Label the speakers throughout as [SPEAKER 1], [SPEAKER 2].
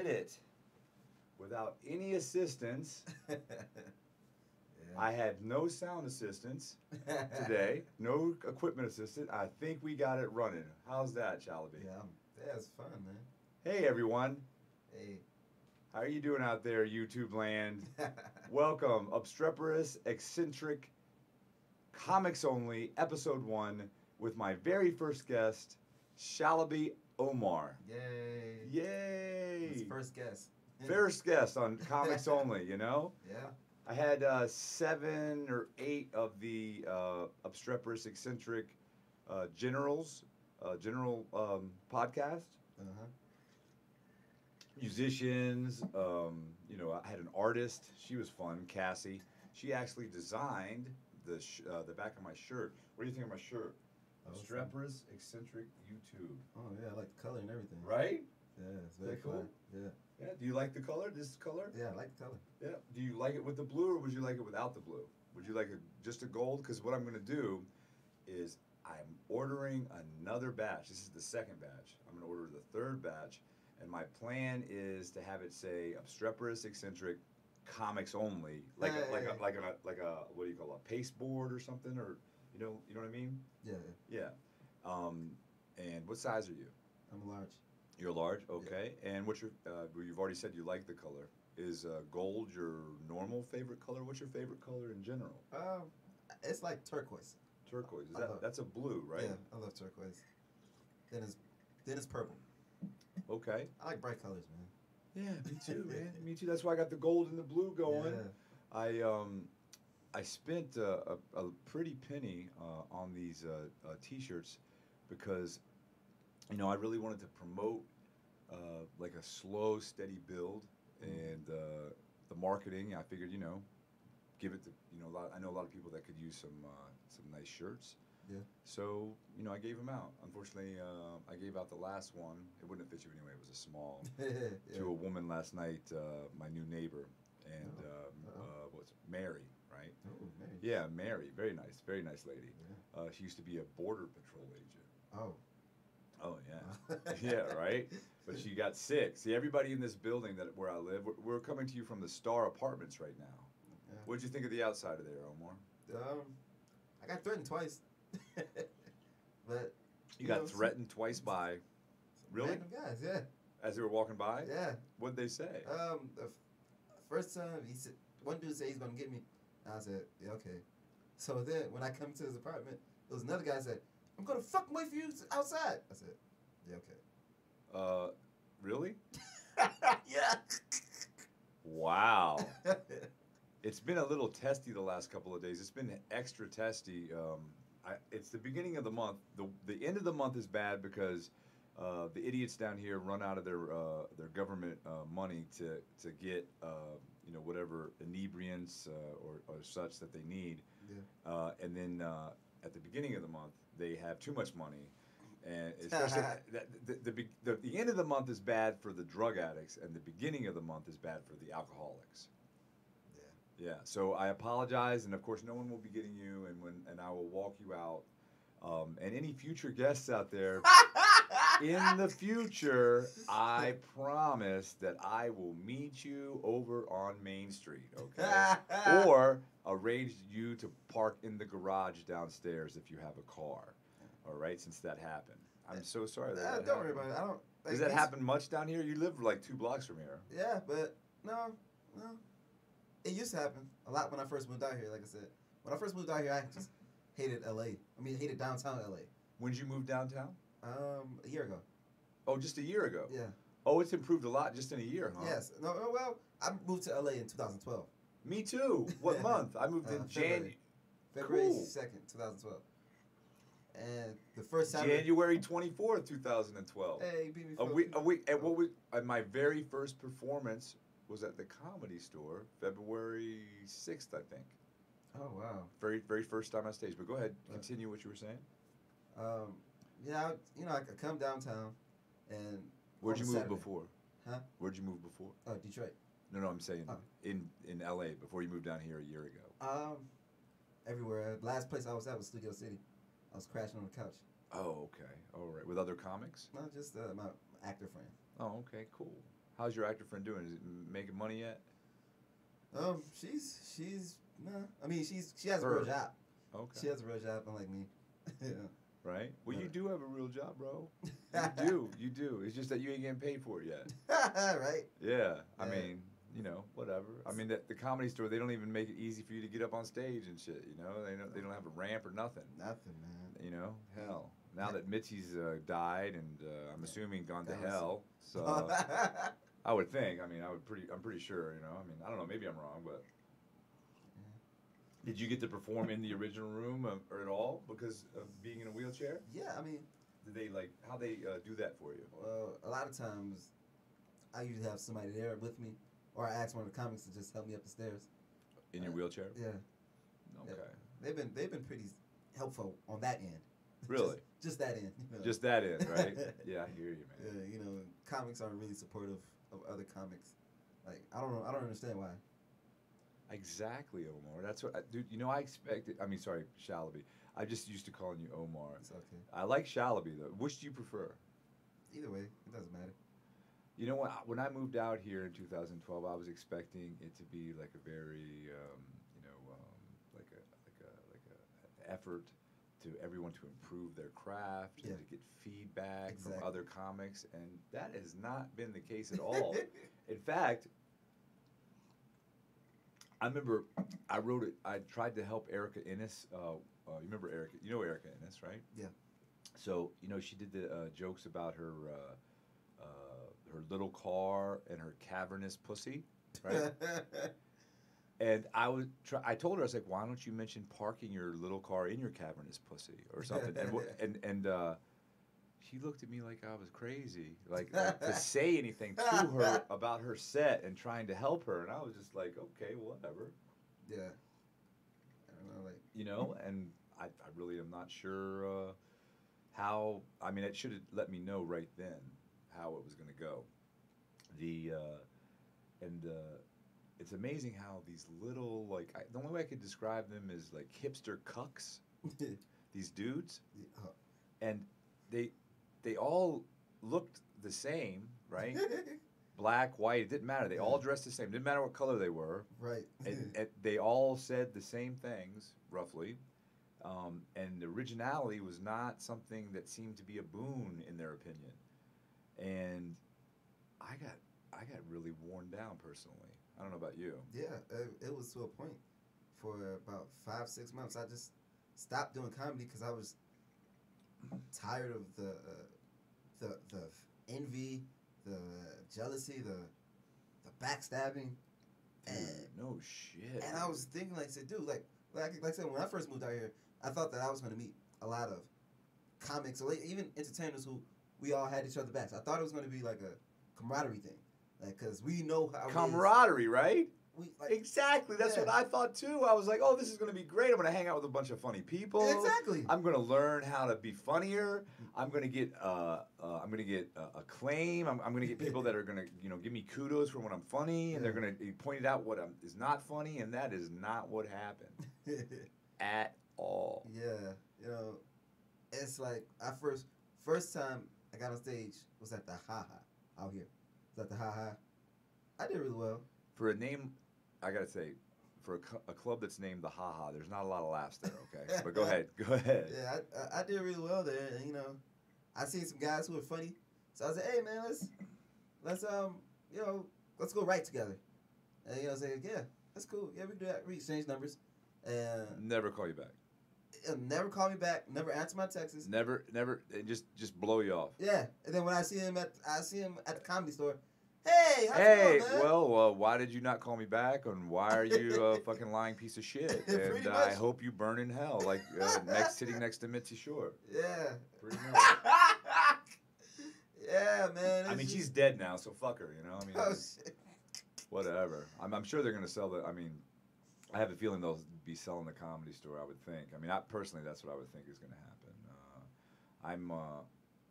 [SPEAKER 1] did it without any assistance.
[SPEAKER 2] Yeah.
[SPEAKER 1] I had no sound assistance today, no equipment assistance. I think we got it running. How's that, Shalaby?
[SPEAKER 2] Yeah, it's fun, man.
[SPEAKER 1] Hey, everyone.
[SPEAKER 2] Hey.
[SPEAKER 1] How are you doing out there, YouTube land? Welcome, Obstreperous Eccentric Comics Only, Episode 1, with my very first guest, Shalaby Omar.
[SPEAKER 2] Yay.
[SPEAKER 1] Yay!
[SPEAKER 2] It's first guest.
[SPEAKER 1] First guest on Comics Only, you know?
[SPEAKER 2] Yeah.
[SPEAKER 1] I had 7 or 8 of the Obstreperous Eccentric General podcast.
[SPEAKER 2] Uh-huh.
[SPEAKER 1] Musicians, you know, I had an artist. She was fun, Cassie. She actually designed the back of my shirt. What do you think of my shirt? Obstreperous Eccentric YouTube.
[SPEAKER 2] Oh, yeah, I like the color and everything.
[SPEAKER 1] Right?
[SPEAKER 2] Yeah, it's very
[SPEAKER 1] cool.
[SPEAKER 2] fun. Yeah.
[SPEAKER 1] Yeah. Do you like the color? This color?
[SPEAKER 2] Yeah, I like the color.
[SPEAKER 1] Yeah. Do you like it with the blue, or would you like it without the blue? Would you like just a gold? Because what I'm going to do is I'm ordering another batch. This is the second batch. I'm going to order the third batch, and my plan is to have it say Obstreperous Eccentric Comics Only, like a what do you call a pasteboard or something, or you know what I mean?
[SPEAKER 2] Yeah.
[SPEAKER 1] Yeah. And what size are you?
[SPEAKER 2] I'm a large.
[SPEAKER 1] You're large, okay. Yeah. And what's your? You've already said you like the color. Is gold your normal favorite color? What's your favorite color in general?
[SPEAKER 2] It's like turquoise.
[SPEAKER 1] Turquoise. That's a blue, right?
[SPEAKER 2] Yeah, I love turquoise. Then it's purple.
[SPEAKER 1] Okay.
[SPEAKER 2] I like bright colors, man.
[SPEAKER 1] Yeah, me too, man. Me too. That's why I got the gold and the blue going. Yeah. I spent a pretty penny on these T-shirts because, you know, I really wanted to promote like a slow, steady build, and the marketing. I figured, you know, give it to, you know, I know a lot of people that could use some nice shirts.
[SPEAKER 2] Yeah.
[SPEAKER 1] So, you know, I gave them out. Unfortunately, I gave out the last one. It wouldn't have fit you anyway. It was a small.
[SPEAKER 2] Yeah.
[SPEAKER 1] To a woman last night, my new neighbor, and what's Mary, right?
[SPEAKER 2] Oh, Mary.
[SPEAKER 1] Yeah, Mary. Very nice lady.
[SPEAKER 2] Yeah.
[SPEAKER 1] She used to be a border patrol agent.
[SPEAKER 2] Oh.
[SPEAKER 1] Oh yeah, yeah, right. But she got sick. See, everybody in this building where I live, we're coming to you from the Star Apartments right now.
[SPEAKER 2] Yeah.
[SPEAKER 1] What'd you think of the outside of there, Omar?
[SPEAKER 2] I got threatened twice. But
[SPEAKER 1] you got threatened twice by really
[SPEAKER 2] random guys, yeah.
[SPEAKER 1] As they were walking by?
[SPEAKER 2] Yeah.
[SPEAKER 1] What'd they say?
[SPEAKER 2] The first time one dude said he's gonna get me. I said, yeah, okay. So then when I come to his apartment, there was another guy that said, I'm gonna fuck wait for you outside. I said, yeah, okay.
[SPEAKER 1] Really?
[SPEAKER 2] Yeah.
[SPEAKER 1] Wow. It's been a little testy the last couple of days. It's been extra testy. It's the beginning of the month. The end of the month is bad because the idiots down here run out of their government money to get you know, whatever inebriants or such that they need.
[SPEAKER 2] Yeah.
[SPEAKER 1] And then at the beginning of the month they have too much money, and especially the end of the month is bad for the drug addicts, and the beginning of the month is bad for the alcoholics. Yeah, so I apologize, and of course, no one will be getting you, and I will walk you out. And any future guests out there, in the future, I promise that I will meet you over on Main Street, okay? Or arrange you to park in the garage downstairs if you have a car, all right? Since that happened, I'm so sorry that
[SPEAKER 2] don't worry about it. I don't.
[SPEAKER 1] Does that happen much down here? You live like 2 blocks from here.
[SPEAKER 2] Yeah, but no. It used to happen a lot when I first moved out here, like I said. When I first moved out here, I just hated LA. Hated downtown LA.
[SPEAKER 1] When did you move downtown?
[SPEAKER 2] A year ago.
[SPEAKER 1] Oh, just a year ago?
[SPEAKER 2] Yeah.
[SPEAKER 1] Oh, it's improved a lot just in a year, huh?
[SPEAKER 2] Yes. No, well, I moved to LA in 2012.
[SPEAKER 1] Me too. What month? I moved in January.
[SPEAKER 2] February
[SPEAKER 1] Cool.
[SPEAKER 2] 2nd, 2012. And the first time...
[SPEAKER 1] January 24th, 2012.
[SPEAKER 2] Hey, beat me
[SPEAKER 1] a week. And what was my very first performance was at the Comedy Store, February 6th, I think.
[SPEAKER 2] Oh, wow.
[SPEAKER 1] Very, very first time on stage. But go ahead, continue what you were saying.
[SPEAKER 2] Yeah, you know, I come downtown, and...
[SPEAKER 1] Where'd you move before?
[SPEAKER 2] Huh?
[SPEAKER 1] Where'd you move before?
[SPEAKER 2] Oh, Detroit.
[SPEAKER 1] No, I'm saying in L.A. before you moved down here a year ago.
[SPEAKER 2] Everywhere. Last place I was at was Studio City. I was crashing on the couch.
[SPEAKER 1] Oh, okay. All right. With other comics?
[SPEAKER 2] No, just my actor friend.
[SPEAKER 1] Oh, okay. Cool. How's your actor friend doing? Is it making money yet?
[SPEAKER 2] She's nah. I mean, she has a
[SPEAKER 1] Her.
[SPEAKER 2] real job.
[SPEAKER 1] Okay.
[SPEAKER 2] She has a real job, unlike me. Yeah.
[SPEAKER 1] Right? Well, you do have a real job, bro.
[SPEAKER 2] You
[SPEAKER 1] You do. It's just that you ain't getting paid for it yet.
[SPEAKER 2] Right?
[SPEAKER 1] Yeah. I
[SPEAKER 2] Yeah.
[SPEAKER 1] mean, you know, whatever. I mean, the Comedy Store, they don't even make it easy for you to get up on stage and shit, you know? They don't have a ramp or nothing.
[SPEAKER 2] Nothing, man.
[SPEAKER 1] You know? Hell. Now that Mitzi's died and I'm assuming gone to
[SPEAKER 2] That was-
[SPEAKER 1] hell, so I would think. I mean, I'm pretty sure, you know? I mean, I don't know. Maybe I'm wrong, but... Did you get to perform in the original room or at all because of being in a wheelchair?
[SPEAKER 2] Yeah, I mean,
[SPEAKER 1] Did they how they do that for you?
[SPEAKER 2] well, a lot of times, I usually have somebody there with me, or I ask one of the comics to just help me up the stairs.
[SPEAKER 1] In your wheelchair?
[SPEAKER 2] Yeah.
[SPEAKER 1] Okay.
[SPEAKER 2] Yeah. They've been pretty helpful on that end.
[SPEAKER 1] Really?
[SPEAKER 2] Just that end. You know?
[SPEAKER 1] Just that end, right? Yeah, I hear you, man.
[SPEAKER 2] Yeah, you know, comics aren't really supportive of other comics. Like, I don't understand why.
[SPEAKER 1] Exactly, Omar. That's what, dude. You know, I expected. I mean, sorry, Shalaby. I just used to calling you Omar.
[SPEAKER 2] It's okay.
[SPEAKER 1] I like Shalaby though. Which do you prefer?
[SPEAKER 2] Either way, it doesn't matter.
[SPEAKER 1] You know what? When I moved out here in 2012, I was expecting it to be like a very, like a effort to everyone to improve their craft
[SPEAKER 2] Yeah.
[SPEAKER 1] and to get feedback
[SPEAKER 2] Exactly.
[SPEAKER 1] from other comics, and that has not been the case at all. In fact, I remember I wrote it. I tried to help Erica Innes. You remember Erica? You know Erica Innes, right?
[SPEAKER 2] Yeah.
[SPEAKER 1] So you know she did the jokes about her little car and her cavernous pussy, right? And I told her, I was like, why don't you mention parking your little car in your cavernous pussy or something? And she looked at me like I was crazy, like to say anything to her about her set and trying to help her. And I was just like, okay, whatever.
[SPEAKER 2] Yeah. I don't know, like.
[SPEAKER 1] You know, and I really am not sure how. I mean, it should have let me know right then how it was going to go. It's amazing how these little, like, the only way I could describe them is like hipster cucks, these dudes, and they all looked the same, right? Black, white, it didn't matter. They all dressed the same. Didn't matter what color they were.
[SPEAKER 2] Right.
[SPEAKER 1] And they all said the same things, roughly. And the originality was not something that seemed to be a boon in their opinion. And I got really worn down personally. I don't know about you.
[SPEAKER 2] Yeah, it was to a point for about 5-6 months. I just stopped doing comedy because I was tired of the envy, the jealousy, the backstabbing, and
[SPEAKER 1] no shit.
[SPEAKER 2] And I was thinking, like, said, dude, like I said, when I first moved out here, I thought that I was going to meet a lot of comics or even entertainers who we all had each other backs. I thought it was going to be like a camaraderie thing, like, because we know how
[SPEAKER 1] camaraderie, right?
[SPEAKER 2] Like,
[SPEAKER 1] exactly. That's what I thought too. I was like, oh, this is going to be great. I'm going to hang out with a bunch of funny people.
[SPEAKER 2] Exactly.
[SPEAKER 1] I'm going to learn how to be funnier. I'm going to get acclaim. I'm going to get people that are going to give me kudos for when I'm funny, and they're going to point out what is not funny, and that is not what happened at all.
[SPEAKER 2] Yeah, it's like first time I got on stage was at the Ha Ha out here. Was at the Ha Ha. I did really well.
[SPEAKER 1] For a name, I gotta say, for a club that's named the Ha Ha, there's not a lot of laughs there. Okay, but go ahead.
[SPEAKER 2] Yeah, I did really well there, and I seen some guys who were funny, so I was like, hey man, let's go write together, and I was like, yeah, that's cool, yeah, we can do that. We exchange numbers, and
[SPEAKER 1] never call you back.
[SPEAKER 2] Never call me back. Never answer my texts.
[SPEAKER 1] Never, just blow you off.
[SPEAKER 2] Yeah, and then when I see him at the Comedy Store. Hey, how's it going, man?
[SPEAKER 1] Well, why did you not call me back? And why are you a fucking lying piece of shit? And I hope you burn in hell, like sitting next to Mitzi Shore.
[SPEAKER 2] Yeah.
[SPEAKER 1] Pretty much.
[SPEAKER 2] Yeah, man.
[SPEAKER 1] I mean, she's dead now, so fuck her, I mean,
[SPEAKER 2] shit.
[SPEAKER 1] Whatever. I'm sure they're going to sell the, I mean, I have a feeling they'll be selling the Comedy Store, I would think. I mean, personally, that's what I would think is going to happen.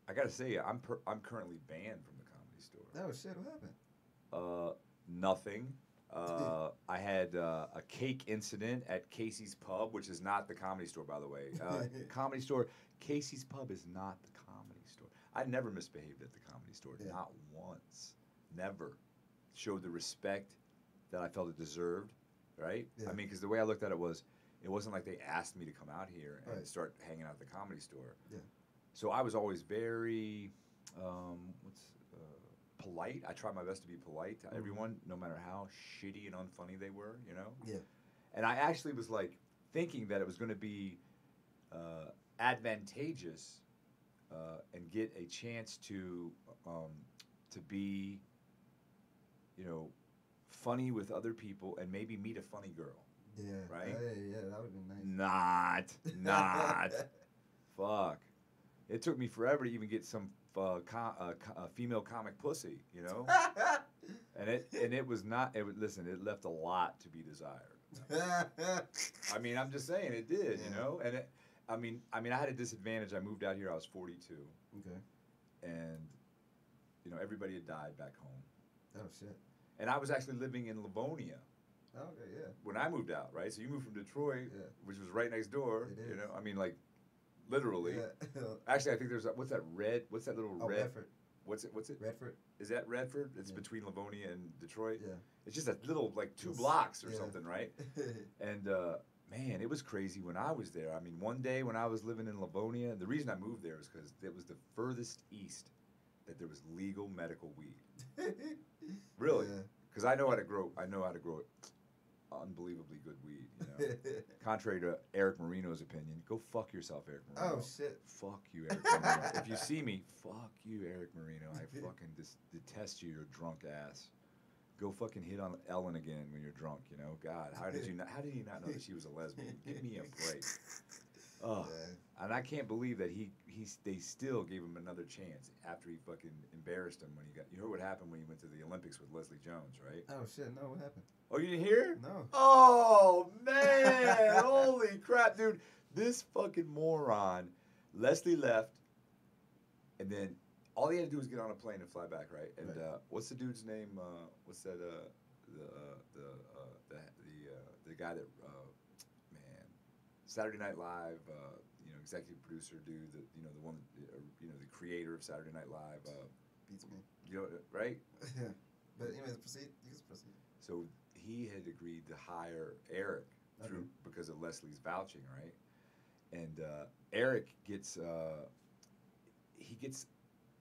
[SPEAKER 1] I got to say, I'm currently banned from the Comedy Store.
[SPEAKER 2] Oh, shit, what happened?
[SPEAKER 1] Nothing. I had a cake incident at Casey's Pub, which is not the Comedy Store, by the way. Comedy Store, Casey's Pub is not the Comedy Store. I never misbehaved at the Comedy Store, not once. never showed the respect that I felt it deserved, right?
[SPEAKER 2] Yeah.
[SPEAKER 1] I mean, because the way I looked at it was, it wasn't like they asked me to come out here and
[SPEAKER 2] Right.
[SPEAKER 1] start hanging out at the Comedy Store.
[SPEAKER 2] Yeah.
[SPEAKER 1] So I was always very, polite. I tried my best to be polite to everyone, no matter how shitty and unfunny they were, you know?
[SPEAKER 2] Yeah.
[SPEAKER 1] And I actually was like thinking that it was going to be advantageous and get a chance to be, you know, funny with other people and maybe meet a funny girl.
[SPEAKER 2] Yeah.
[SPEAKER 1] Right?
[SPEAKER 2] Yeah, that would be nice.
[SPEAKER 1] Not. Fuck. It took me forever to even get some female comic pussy, you know? and it was not. Listen, it left a lot to be desired. I mean, I'm just saying it did, you know. And I mean, I had a disadvantage. I moved out here. I was 42.
[SPEAKER 2] Okay.
[SPEAKER 1] And you know, everybody had died back home.
[SPEAKER 2] Oh shit.
[SPEAKER 1] And I was actually living in Livonia.
[SPEAKER 2] Okay, yeah.
[SPEAKER 1] When I moved out, right? So you moved from Detroit,
[SPEAKER 2] Yeah.
[SPEAKER 1] which was right next door.
[SPEAKER 2] It is.
[SPEAKER 1] You know, I mean, like, literally.
[SPEAKER 2] Yeah.
[SPEAKER 1] Actually, I think there's what's that little red?
[SPEAKER 2] Redford.
[SPEAKER 1] What's it?
[SPEAKER 2] Redford.
[SPEAKER 1] Is that Redford? It's
[SPEAKER 2] Yeah.
[SPEAKER 1] between Livonia and Detroit.
[SPEAKER 2] Yeah.
[SPEAKER 1] It's just a little, like, 2
[SPEAKER 2] Yes.
[SPEAKER 1] blocks or
[SPEAKER 2] Yeah.
[SPEAKER 1] something, right? And man, it was crazy when I was there. I mean, one day when I was living in Livonia, the reason I moved there was because it was the furthest east that there was legal medical weed. Really?
[SPEAKER 2] Yeah.
[SPEAKER 1] Because I know how to grow unbelievably good weed, you know. Contrary to Eric Marino's opinion, go fuck yourself, Eric Marino.
[SPEAKER 2] Oh shit.
[SPEAKER 1] Fuck you, Eric Marino. If you see me, fuck you, Eric Marino. I fucking detest you, your drunk ass. Go fucking hit on Ellen again when you're drunk, you know. God, how did you not know that she was a lesbian? Give me a break. Oh,
[SPEAKER 2] Yeah.
[SPEAKER 1] and I can't believe that they still gave him another chance after he fucking embarrassed him when he got. You heard what happened when he went to the Olympics with Leslie Jones, right?
[SPEAKER 2] Oh shit. No, what happened?
[SPEAKER 1] Oh, you didn't hear?
[SPEAKER 2] No.
[SPEAKER 1] Oh man! Holy crap, dude! This fucking moron. Leslie left, and then all he had to do was get on a plane and fly back, right? And
[SPEAKER 2] Right.
[SPEAKER 1] What's the dude's name? What's that? The guy that man, Saturday Night Live. You know, executive producer dude. The one. The creator of Saturday Night Live.
[SPEAKER 2] Beats me.
[SPEAKER 1] You know, right?
[SPEAKER 2] Yeah. But anyways, proceed. You can proceed.
[SPEAKER 1] So he had agreed to hire Eric because of Leslie's vouching, right? And Eric gets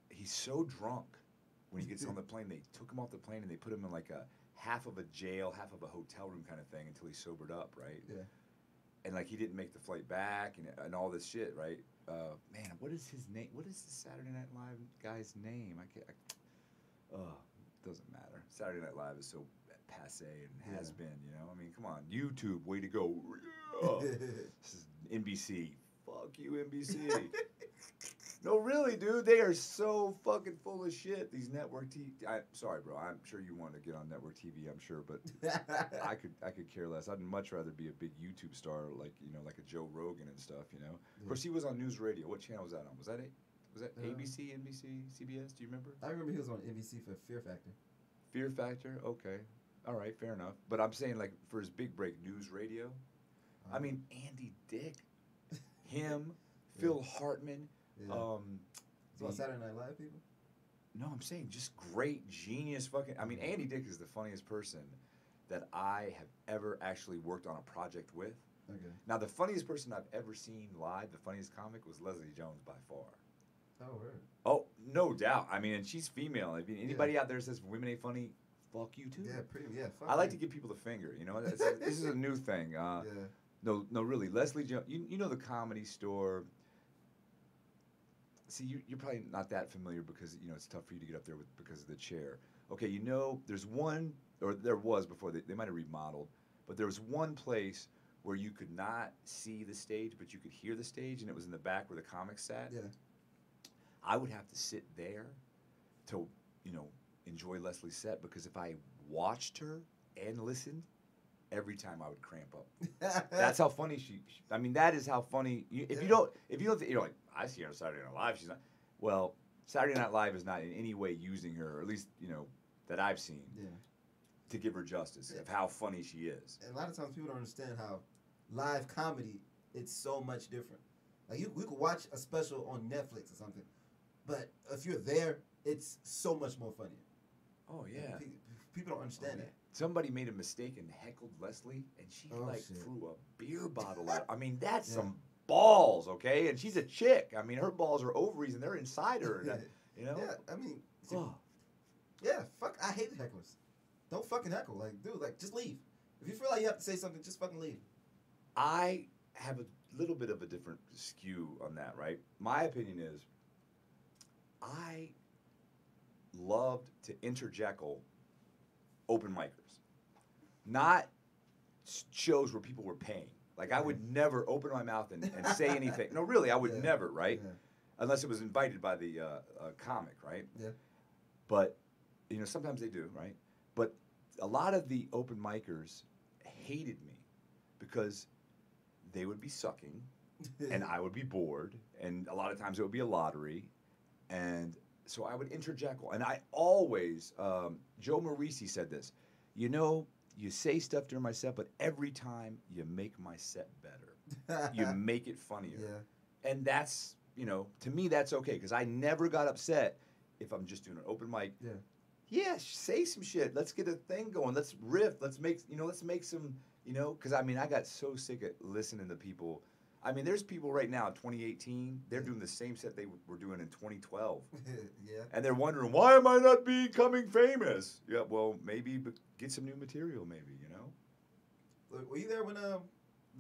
[SPEAKER 1] he's so drunk when he gets on the plane. They took him off the plane and they put him in like a half of a jail, half of a hotel room kind of thing until he sobered up, right?
[SPEAKER 2] Yeah.
[SPEAKER 1] And like he didn't make the flight back and all this shit, right? Man, what is his name? What is the Saturday Night Live guy's name? Doesn't matter. Saturday Night Live is so passe and has been, you know. I mean, come on, YouTube, way to go. This is NBC. Fuck you, NBC. No, really, dude, they are so fucking full of shit. These network TV. Sorry, bro. I'm sure you want to get on network TV. I'm sure, but I could care less. I'd much rather be a big YouTube star, like a Joe Rogan and stuff. You know. Of course, he was on News Radio. What channel was that on? Was that ABC, NBC, CBS? Do you remember?
[SPEAKER 2] I remember he was on NBC for Fear Factor.
[SPEAKER 1] Fear Factor. Okay. All right. Fair enough. But I'm saying, like, for his big break, News Radio. I mean, Andy Dick, him, Phil Hartman.
[SPEAKER 2] Yeah. So on Saturday Night Live people?
[SPEAKER 1] No, I'm saying just great, genius fucking. I mean, Andy Dick is the funniest person that I have ever actually worked on a project with.
[SPEAKER 2] Okay.
[SPEAKER 1] Now, the funniest person I've ever seen live, the funniest comic, was Leslie Jones by far.
[SPEAKER 2] Oh, word.
[SPEAKER 1] Oh, no doubt. I mean, and she's female. I mean, anybody out there says women ain't funny, fuck you too.
[SPEAKER 2] Yeah, fuck
[SPEAKER 1] I like
[SPEAKER 2] you.
[SPEAKER 1] to give people the finger. You know, this is a new thing.
[SPEAKER 2] Yeah.
[SPEAKER 1] No, really. Leslie Jones, you know the Comedy Store. See, you're probably not that familiar because, it's tough for you to get up there because of the chair. Okay, there's one, or there was before, they might have remodeled, but there was one place where you could not see the stage, but you could hear the stage, and it was in the back where the comics sat.
[SPEAKER 2] Yeah.
[SPEAKER 1] I would have to sit there to, enjoy Leslie's set, because if I watched her and listened, every time I would cramp up. That's how funny I mean, that is how funny. If you don't, you're like, I see her on Saturday Night Live. She's not. Well, Saturday Night Live is not in any way using her, or at least that I've seen, to give her justice of how funny she is.
[SPEAKER 2] And a lot of times people don't understand how live comedy, it's so much different. Like we could watch a special on Netflix or something, but if you're there, it's so much more funnier.
[SPEAKER 1] Oh yeah.
[SPEAKER 2] People don't understand that.
[SPEAKER 1] Somebody made a mistake and heckled Leslie, and she threw a beer bottle at. I mean, that's some balls, okay? And she's a chick. I mean, her balls are ovaries, and they're inside her. You know?
[SPEAKER 2] Yeah, I mean, fuck. I hate hecklers. Don't fucking heckle. Like, dude, like, just leave. If you feel like you have to say something, just fucking leave.
[SPEAKER 1] I have a little bit of a different skew on that, right? My opinion is, I loved to interjeckle open micers, not shows where people were paying. Like, I would never open my mouth and say anything. No, really, I would never, right? Yeah. Unless it was invited by the comic, right?
[SPEAKER 2] Yeah.
[SPEAKER 1] But, you know, sometimes they do, right? But a lot of the open micers hated me because they would be sucking and I would be bored, and a lot of times it would be a lottery, and so I would interjeckle. And I always, Joe Morisi said this, you know, you say stuff during my set, but every time you make my set better. You make it funnier. Yeah. And that's, you know, to me that's okay, because I never got upset if I'm just doing an open mic.
[SPEAKER 2] Yeah.
[SPEAKER 1] Yeah, say some shit. Let's get a thing going. Let's riff. Let's make some, you know, because I mean, I got so sick of listening to people. I mean, there's people right now in 2018, they're doing the same set they were doing in 2012.
[SPEAKER 2] Yeah.
[SPEAKER 1] And they're wondering, why am I not becoming famous? Yeah, well, maybe get some new material, maybe, you know?
[SPEAKER 2] Were you there when the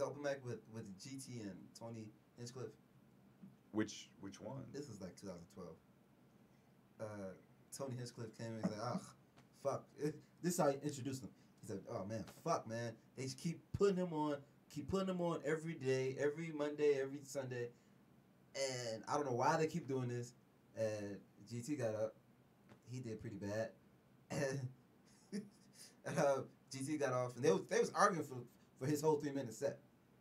[SPEAKER 2] open mic with GT and Tony Hinchcliffe?
[SPEAKER 1] Which one?
[SPEAKER 2] This was like 2012. Tony Hinchcliffe came and he's like, fuck. This is how he introduced him. He said, oh, man, fuck, man. They just keep putting him on every day, every Monday, every Sunday. And I don't know why they keep doing this. And GT got up. He did pretty bad. And GT got off. And they was arguing for his whole 3-minute set.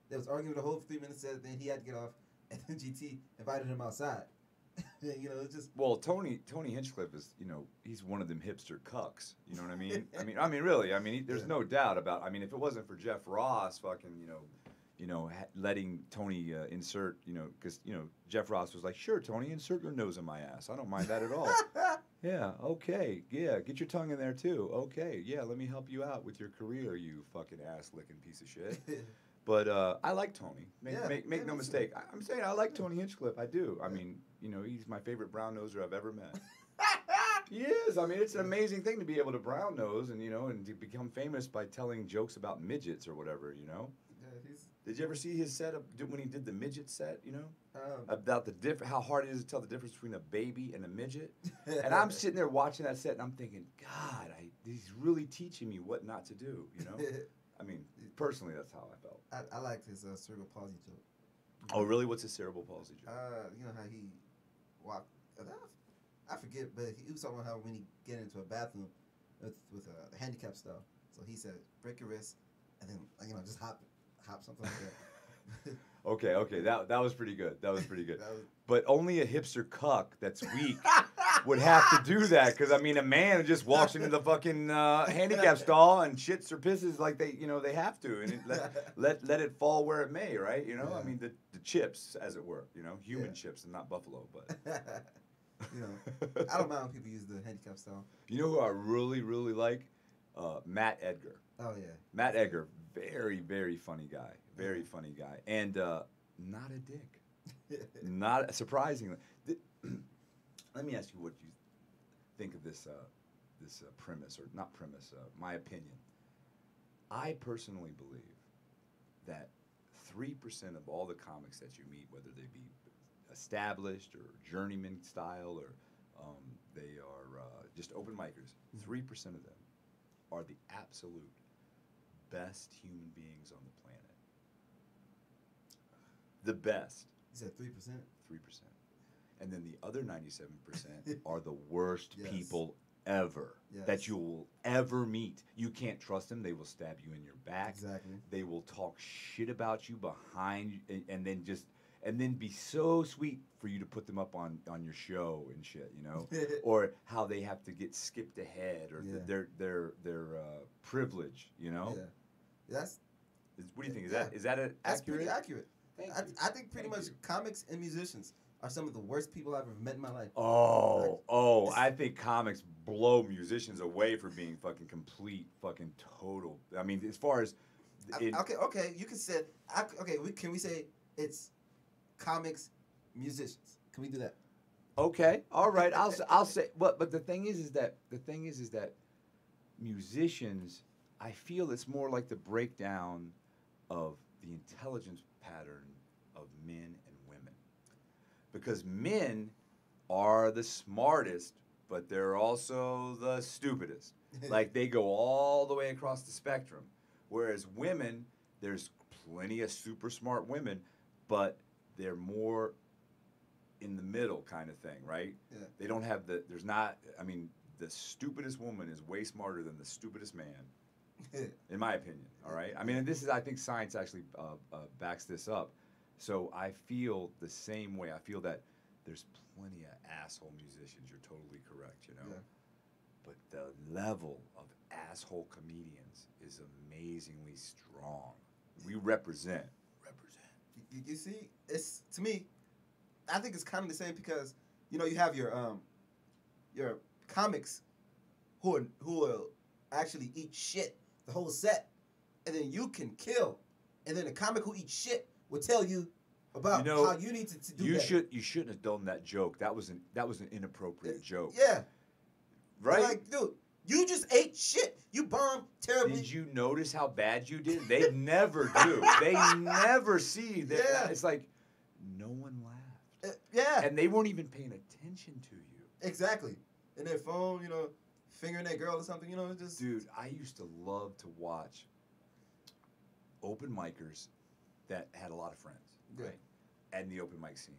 [SPEAKER 2] They was arguing the whole 3-minute set. Then he had to get off. And then GT invited him outside. You know, it's just... Well,
[SPEAKER 1] Tony Hinchcliffe is, you know, he's one of them hipster cucks. You know what I mean? I mean, really. I mean, there's no doubt about. I mean, if it wasn't for Jeff Ross, fucking, letting Tony insert, you know, because Jeff Ross was like, sure, Tony, insert your nose in my ass. I don't mind that at all. Yeah. Okay. Yeah. Get your tongue in there too. Okay. Yeah. Let me help you out with your career, you fucking ass licking piece of shit. But I like Tony. Make no mistake. I'm saying I like Tony Hinchcliffe. I do. I mean, you know, he's my favorite brown noser I've ever met. He is. I mean, it's an amazing thing to be able to brown nose and, you know, and to become famous by telling jokes about midgets or whatever, you know.
[SPEAKER 2] Yeah,
[SPEAKER 1] Did you ever see his set when he did the midget set, you know? About how hard it is to tell the difference between a baby and a midget. And I'm sitting there watching that set and I'm thinking, God, he's really teaching me what not to do, you know? I mean, personally, that's how I felt.
[SPEAKER 2] I liked his cerebral palsy joke.
[SPEAKER 1] Oh, really? What's his cerebral palsy joke?
[SPEAKER 2] You know how he walked. I forget, but he was talking about how when he get into a bathroom with a handicap style. So he said, break your wrist, and then just hop something like that.
[SPEAKER 1] Okay, that was pretty good. But only a hipster cuck that's weak would have to do that, because I mean, a man just walks into the fucking handicap stall and shits or pisses like they have to, and let it fall where it may, right? You know, yeah. I mean the chips, as it were, you know, human chips and not buffalo, but.
[SPEAKER 2] You know, I don't mind when people use the handicap stall.
[SPEAKER 1] You know who I really, really like? Matt Edgar.
[SPEAKER 2] Oh yeah.
[SPEAKER 1] Matt Edgar, very, very funny guy. Very funny guy, and not a dick. Not surprisingly. Let me ask you what you think of this premise, or not premise. My opinion. I personally believe that 3% of all the comics that you meet, whether they be established or journeyman style, or they are just open micers, 3% of them are the absolute best human beings on the planet. The best.
[SPEAKER 2] You said 3%?
[SPEAKER 1] 3%. And then the other 97% are the worst people ever that you will ever meet. You can't trust them. They will stab you in your back.
[SPEAKER 2] Exactly.
[SPEAKER 1] They will talk shit about you behind you, and then be so sweet for you to put them up on your show and shit, you know, or how they have to get skipped ahead, or their privilege, you know.
[SPEAKER 2] Yeah.
[SPEAKER 1] What do you think? Is that accurate?
[SPEAKER 2] That's pretty accurate. I think pretty much comics and musicians are some of the worst people I've ever met in my life.
[SPEAKER 1] I think comics blow musicians away for being fucking complete, fucking total. I mean, as far as
[SPEAKER 2] okay, you can say can we say it's comics, musicians? Can we do that?
[SPEAKER 1] Okay, all right. I'll say. But the thing is that musicians, I feel it's more like the breakdown of the intelligence pattern of men and women, because men are the smartest, but they're also the stupidest. Like they go all the way across the spectrum, whereas women, there's plenty of super smart women, but they're more in the middle kind of thing, right?
[SPEAKER 2] Yeah.
[SPEAKER 1] They don't have the the stupidest woman is way smarter than the stupidest man, in my opinion, all right? I mean, and this is, I think science actually backs this up. So I feel the same way. I feel that there's plenty of asshole musicians. You're totally correct, you know?
[SPEAKER 2] Yeah.
[SPEAKER 1] But the level of asshole comedians is amazingly strong. We represent.
[SPEAKER 2] You see, it's, to me, I think it's kind of the same because, you know, you have your comics who will actually eat shit the whole set, and then you can kill, and then the comic who eats shit will tell you about how you need to do that.
[SPEAKER 1] You shouldn't have done that joke. That was an inappropriate joke.
[SPEAKER 2] Yeah.
[SPEAKER 1] Right?
[SPEAKER 2] Like, dude, you just ate shit. You bombed terribly.
[SPEAKER 1] Did you notice how bad you did? They never do. They never see that.
[SPEAKER 2] Yeah.
[SPEAKER 1] It's like no one laughed.
[SPEAKER 2] Yeah.
[SPEAKER 1] And they weren't even paying attention to you.
[SPEAKER 2] Exactly. In their phone, you know, fingering that girl or something, you know, just.
[SPEAKER 1] Dude, I used to love to watch open micers that had a lot of friends, right? And the open mic scene.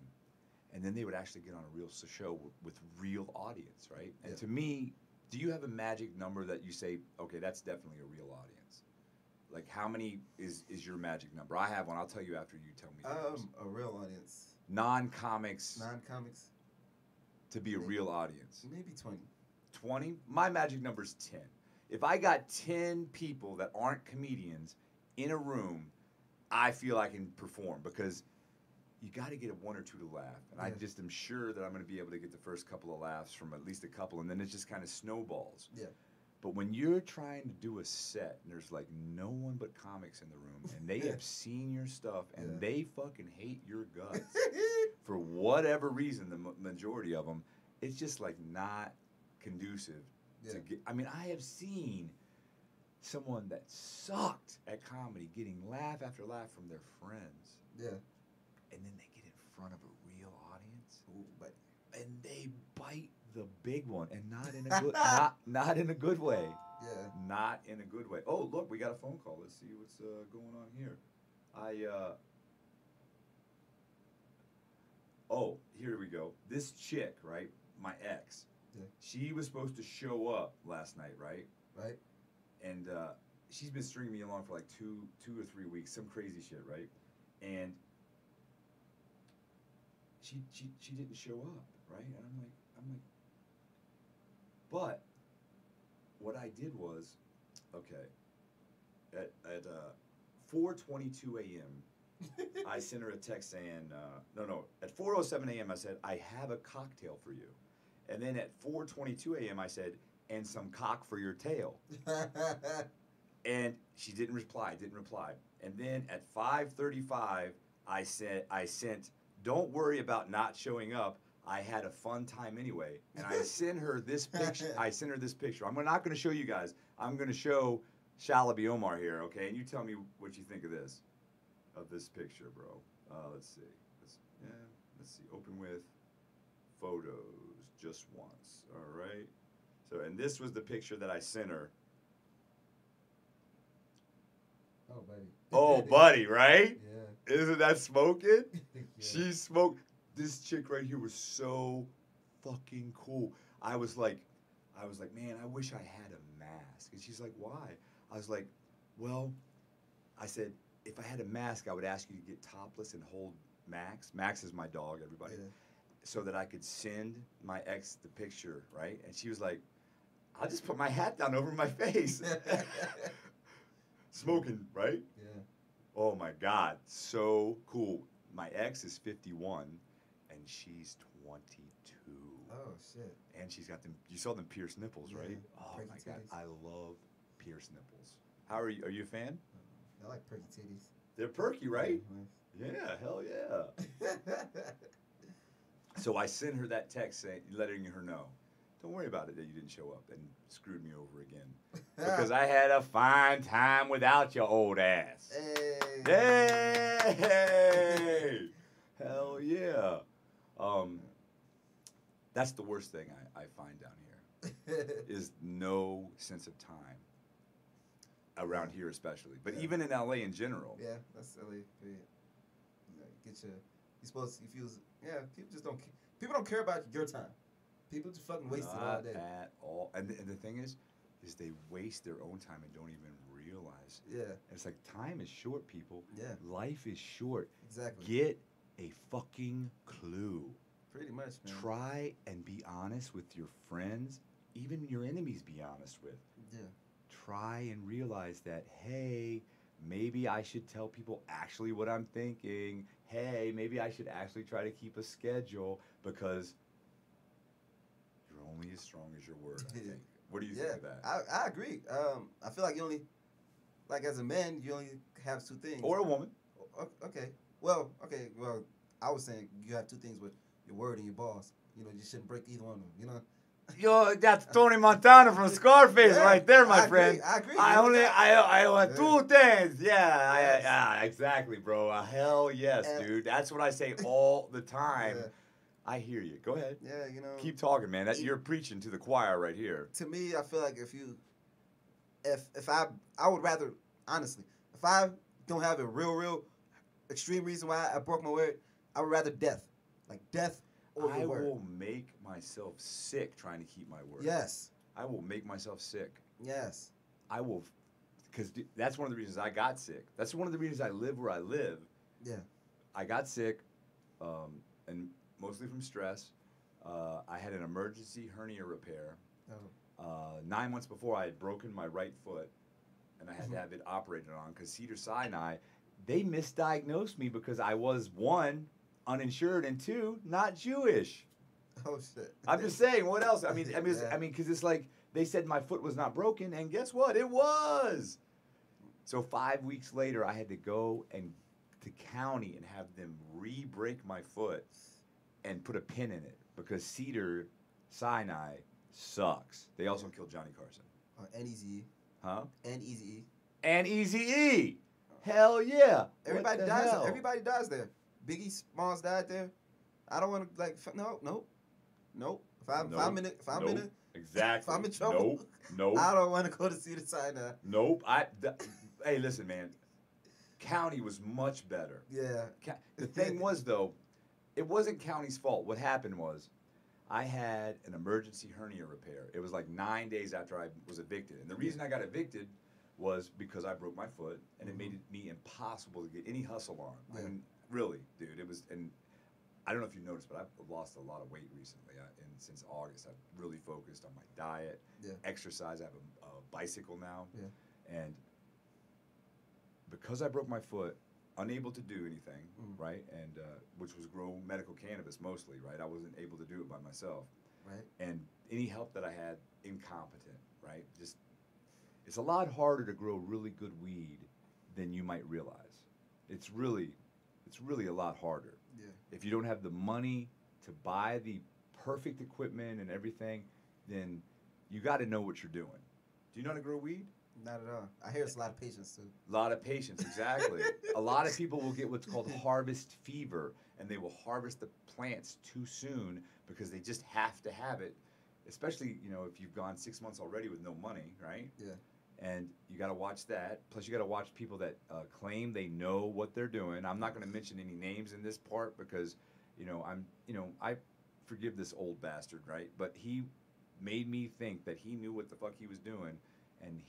[SPEAKER 1] And then they would actually get on a real show with real audience, right? And to me, do you have a magic number that you say, okay, that's definitely a real audience? Like, how many is your magic number? I have one. I'll tell you after you tell me.
[SPEAKER 2] A real audience.
[SPEAKER 1] Non-comics.
[SPEAKER 2] Non-comics.
[SPEAKER 1] To be a real audience.
[SPEAKER 2] Maybe 20.
[SPEAKER 1] 20? My magic number is 10. If I got 10 people that aren't comedians in a room, I feel I can perform, because you got to get one or two to laugh. And I just am sure that I'm going to be able to get the first couple of laughs from at least a couple, and then it just kind of snowballs.
[SPEAKER 2] Yeah.
[SPEAKER 1] But when you're trying to do a set and there's like no one but comics in the room, and they have seen your stuff and they fucking hate your guts for whatever reason, the majority of them, it's just like not conducive to get. I mean, I have seen someone that sucked at comedy getting laugh after laugh from their friends.
[SPEAKER 2] Yeah.
[SPEAKER 1] And then they get in front of a real audience.
[SPEAKER 2] Ooh, but
[SPEAKER 1] and they bite the big one, and not in a good not in a good way.
[SPEAKER 2] Yeah.
[SPEAKER 1] Not in a good way. Oh, look, we got a phone call. Let's see what's going on here. Oh, here we go. This chick, right? My ex.
[SPEAKER 2] Yeah.
[SPEAKER 1] She was supposed to show up last night, right?
[SPEAKER 2] Right.
[SPEAKER 1] And she's been stringing me along for like two or 3 weeks, some crazy shit, right? And she didn't show up, right? And I'm like, but what I did was, okay, at 4:22 a.m. I sent her a text saying, at 4:07 a.m. I said, I have a cocktail for you. And then at 4:22 a.m. I said, and some cock for your tail. And she didn't reply. And then at 5:35, I sent, don't worry about not showing up. I had a fun time anyway. And I sent her this picture. I'm not going to show you guys. I'm going to show Shalaby Omar here, okay? And you tell me what you think of this picture, bro. Let's see. Let's see. Open with photos just once. All right. So, and this was the picture that I sent her.
[SPEAKER 2] Oh, buddy.
[SPEAKER 1] Oh, buddy, right?
[SPEAKER 2] Yeah.
[SPEAKER 1] Isn't that smoking?
[SPEAKER 2] Yeah.
[SPEAKER 1] She smoked. This chick right here was so fucking cool. I was like, man, I wish I had a mask. And she's like, why? I was like, well, I said, if I had a mask, I would ask you to get topless and hold Max. Max is my dog, everybody. Yeah. So that I could send my ex the picture, right? And she was like, I'll just put my hat down over my face. Smoking, right?
[SPEAKER 2] Yeah.
[SPEAKER 1] Oh my God, so cool. my ex is 51, and she's 22.
[SPEAKER 2] Oh shit!
[SPEAKER 1] And she's got them. You saw them pierced nipples,
[SPEAKER 2] Yeah,
[SPEAKER 1] right? Oh
[SPEAKER 2] perky
[SPEAKER 1] my god,
[SPEAKER 2] titties.
[SPEAKER 1] I love pierced nipples. How are you? Are you a fan?
[SPEAKER 2] I like perky titties.
[SPEAKER 1] They're perky, right?
[SPEAKER 2] Yeah,
[SPEAKER 1] Yeah, hell yeah.
[SPEAKER 2] nice.
[SPEAKER 1] So I sent her that text saying, letting her know, don't worry about it that you didn't show up and screwed me over again. Because I had a fine time without your old ass.
[SPEAKER 2] Hey.
[SPEAKER 1] Hey! Hell yeah. That's the worst thing I find down here, is no sense of time. Around here especially. But even in LA in general.
[SPEAKER 2] Yeah, that's LA. Period. Get your. You supposed to, if you was, yeah, people just don't. People don't care about your time. People just fucking waste it all day.
[SPEAKER 1] Not at all. And the thing is they waste their own time and don't even realize.
[SPEAKER 2] Yeah.
[SPEAKER 1] And it's like, time is short, people.
[SPEAKER 2] Yeah.
[SPEAKER 1] Life is short.
[SPEAKER 2] Exactly.
[SPEAKER 1] Get a fucking clue.
[SPEAKER 2] Pretty much, man.
[SPEAKER 1] Try and be honest with your friends, even your enemies be honest with.
[SPEAKER 2] Yeah.
[SPEAKER 1] Try and realize that, hey, maybe I should tell people actually what I'm thinking. Hey, maybe I should actually try to keep a schedule, because you're only as strong as your word, I think. What do you think of that?
[SPEAKER 2] I agree. I feel like you only, like as a man, you only have two things.
[SPEAKER 1] Or a woman.
[SPEAKER 2] Okay. Well, I was saying you have two things with your word and your boss. You know, you shouldn't break either one of them, you know?
[SPEAKER 1] Yo, that's Tony Montana from Scarface right there, my friend.
[SPEAKER 2] I agree.
[SPEAKER 1] I want two things. Yeah, exactly, bro. Hell yes, dude. That's what I say all the time.
[SPEAKER 2] Yeah.
[SPEAKER 1] I hear you. Go ahead.
[SPEAKER 2] Yeah, you know.
[SPEAKER 1] Keep talking, man. You're preaching to the choir right here.
[SPEAKER 2] To me, I feel like if I would rather, honestly, if I don't have a real extreme reason why I broke my word, I would rather death. Like death or
[SPEAKER 1] I
[SPEAKER 2] your word.
[SPEAKER 1] will make myself sick trying to keep my word.
[SPEAKER 2] Yes.
[SPEAKER 1] I will make myself sick.
[SPEAKER 2] Yes.
[SPEAKER 1] I will, because that's one of the reasons I got sick. That's one of the reasons I live where I live.
[SPEAKER 2] Yeah.
[SPEAKER 1] I got sick, and mostly from stress. I had an emergency hernia repair.
[SPEAKER 2] Oh.
[SPEAKER 1] 9 months before, I had broken my right foot, and I had to have it operated on, because Cedars-Sinai, they misdiagnosed me because I was, one, uninsured, and two, not Jewish.
[SPEAKER 2] Oh shit.
[SPEAKER 1] I'm just saying, what else? I mean,
[SPEAKER 2] Yeah.
[SPEAKER 1] because it's like they said my foot was not broken, and guess what? It was. So 5 weeks later, I had to go to county and have them re-break my foot and put a pin in it, because Cedars-Sinai sucks. They also killed Johnny Carson.
[SPEAKER 2] And Eazy-E.
[SPEAKER 1] Huh?
[SPEAKER 2] And Eazy-E.
[SPEAKER 1] And Eazy-E. Hell yeah.
[SPEAKER 2] Everybody
[SPEAKER 1] What the
[SPEAKER 2] dies.
[SPEAKER 1] hell?
[SPEAKER 2] Everybody dies there. Biggie Smalls died there. I don't want to nope. If I'm in
[SPEAKER 1] Exactly.
[SPEAKER 2] if I'm in trouble,
[SPEAKER 1] Nope.
[SPEAKER 2] I don't want to go to Cedars-Sinai.
[SPEAKER 1] Nope. Hey, listen, man. County was much better.
[SPEAKER 2] Yeah.
[SPEAKER 1] The thing was, though, it wasn't county's fault. What happened was, I had an emergency hernia repair. It was like 9 days after I was evicted. And the reason I got evicted was because I broke my foot, and it made me impossible to get any hustle on.
[SPEAKER 2] Yeah.
[SPEAKER 1] I mean, really, dude. It was, and I don't know if you noticed, but I've lost a lot of weight recently. And since August, I've really focused on my diet, exercise. I have a bicycle now.
[SPEAKER 2] Yeah.
[SPEAKER 1] And because I broke my foot, unable to do anything, right? And which was grow medical cannabis mostly, right? I wasn't able to do it by myself.
[SPEAKER 2] Right.
[SPEAKER 1] And any help that I had, incompetent, right? Just, it's a lot harder to grow really good weed than you might realize. It's really a lot harder.
[SPEAKER 2] Yeah.
[SPEAKER 1] If you don't have the money to buy the perfect equipment and everything, then you got to know what you're doing. Do you know how to grow weed?
[SPEAKER 2] Not at all. I hear it's a lot of patience too.
[SPEAKER 1] A lot of patience, exactly. A lot of people will get what's called harvest fever, and they will harvest the plants too soon because they just have to have it, especially, if you've gone 6 months already with no money, right?
[SPEAKER 2] Yeah.
[SPEAKER 1] And you got to watch that. Plus, you got to watch people that claim they know what they're doing. I'm not going to mention any names in this part because, I forgive this old bastard, right? But he made me think that he knew what the fuck he was doing. And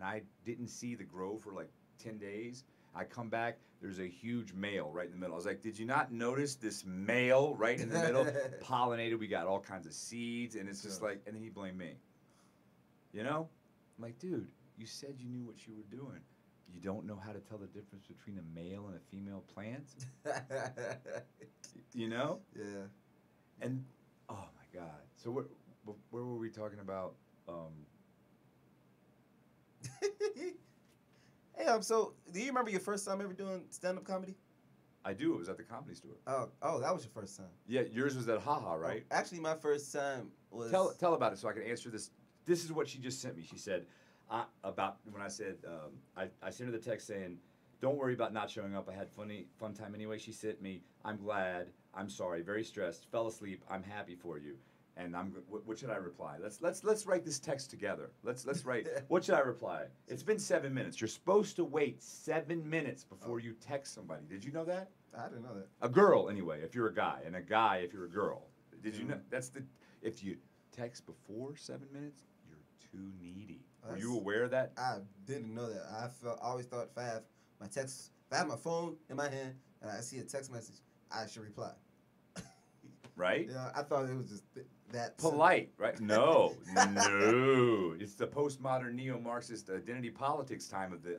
[SPEAKER 1] I didn't see the grow for like 10 days. I come back, there's a huge male right in the middle. I was like, did you not notice this male right in the middle? Pollinated, we got all kinds of seeds, and it's just like, and then he blamed me. I'm like, dude, you said you knew what you were doing. You don't know how to tell the difference between a male and a female plant? You know?
[SPEAKER 2] Yeah.
[SPEAKER 1] And, oh my God. So where were we talking about?
[SPEAKER 2] Hey, so do you remember your first time ever doing stand-up comedy?
[SPEAKER 1] I do. It was at the Comedy Store.
[SPEAKER 2] Oh, that was your first time.
[SPEAKER 1] Yeah, yours was at Haha, right?
[SPEAKER 2] Oh, actually, my first time was...
[SPEAKER 1] Tell about it so I can answer this. This is what she just sent me. She said, about when I said, I sent her the text saying, don't worry about not showing up. I had fun time anyway. She sent me, I'm glad, I'm sorry, very stressed, fell asleep, I'm happy for you. And what should I reply? Let's write this text together. Let's write. What should I reply? It's been 7 minutes. You're supposed to wait 7 minutes before you text somebody. Did you know that?
[SPEAKER 2] I didn't know that.
[SPEAKER 1] A girl, anyway, if you're a guy, and a guy if you're a girl. Did you know? If you text before 7 minutes, you're too needy. Were you aware of that?
[SPEAKER 2] I didn't know that. I always thought if I have my phone in my hand and I see a text message, I should reply.
[SPEAKER 1] Right?
[SPEAKER 2] Yeah, I thought it was just that
[SPEAKER 1] polite, right? No, no. It's the postmodern neo-Marxist identity politics time of the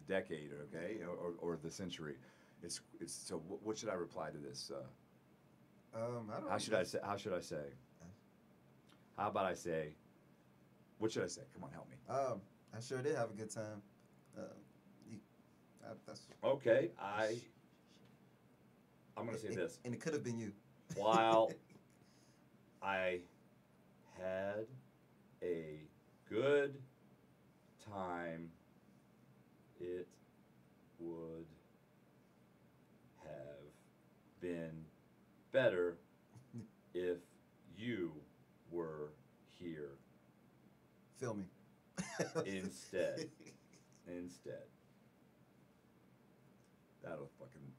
[SPEAKER 1] decade, okay, or the century. It's so. What should I reply to this?
[SPEAKER 2] I don't know.
[SPEAKER 1] How should I say? How about I say? What should I say? Come on, help me.
[SPEAKER 2] I sure did have a good time.
[SPEAKER 1] Okay, I'm gonna say this.
[SPEAKER 2] And it could have been you.
[SPEAKER 1] While I had a good time, it would have been better if you were here.
[SPEAKER 2] Filming.
[SPEAKER 1] Instead.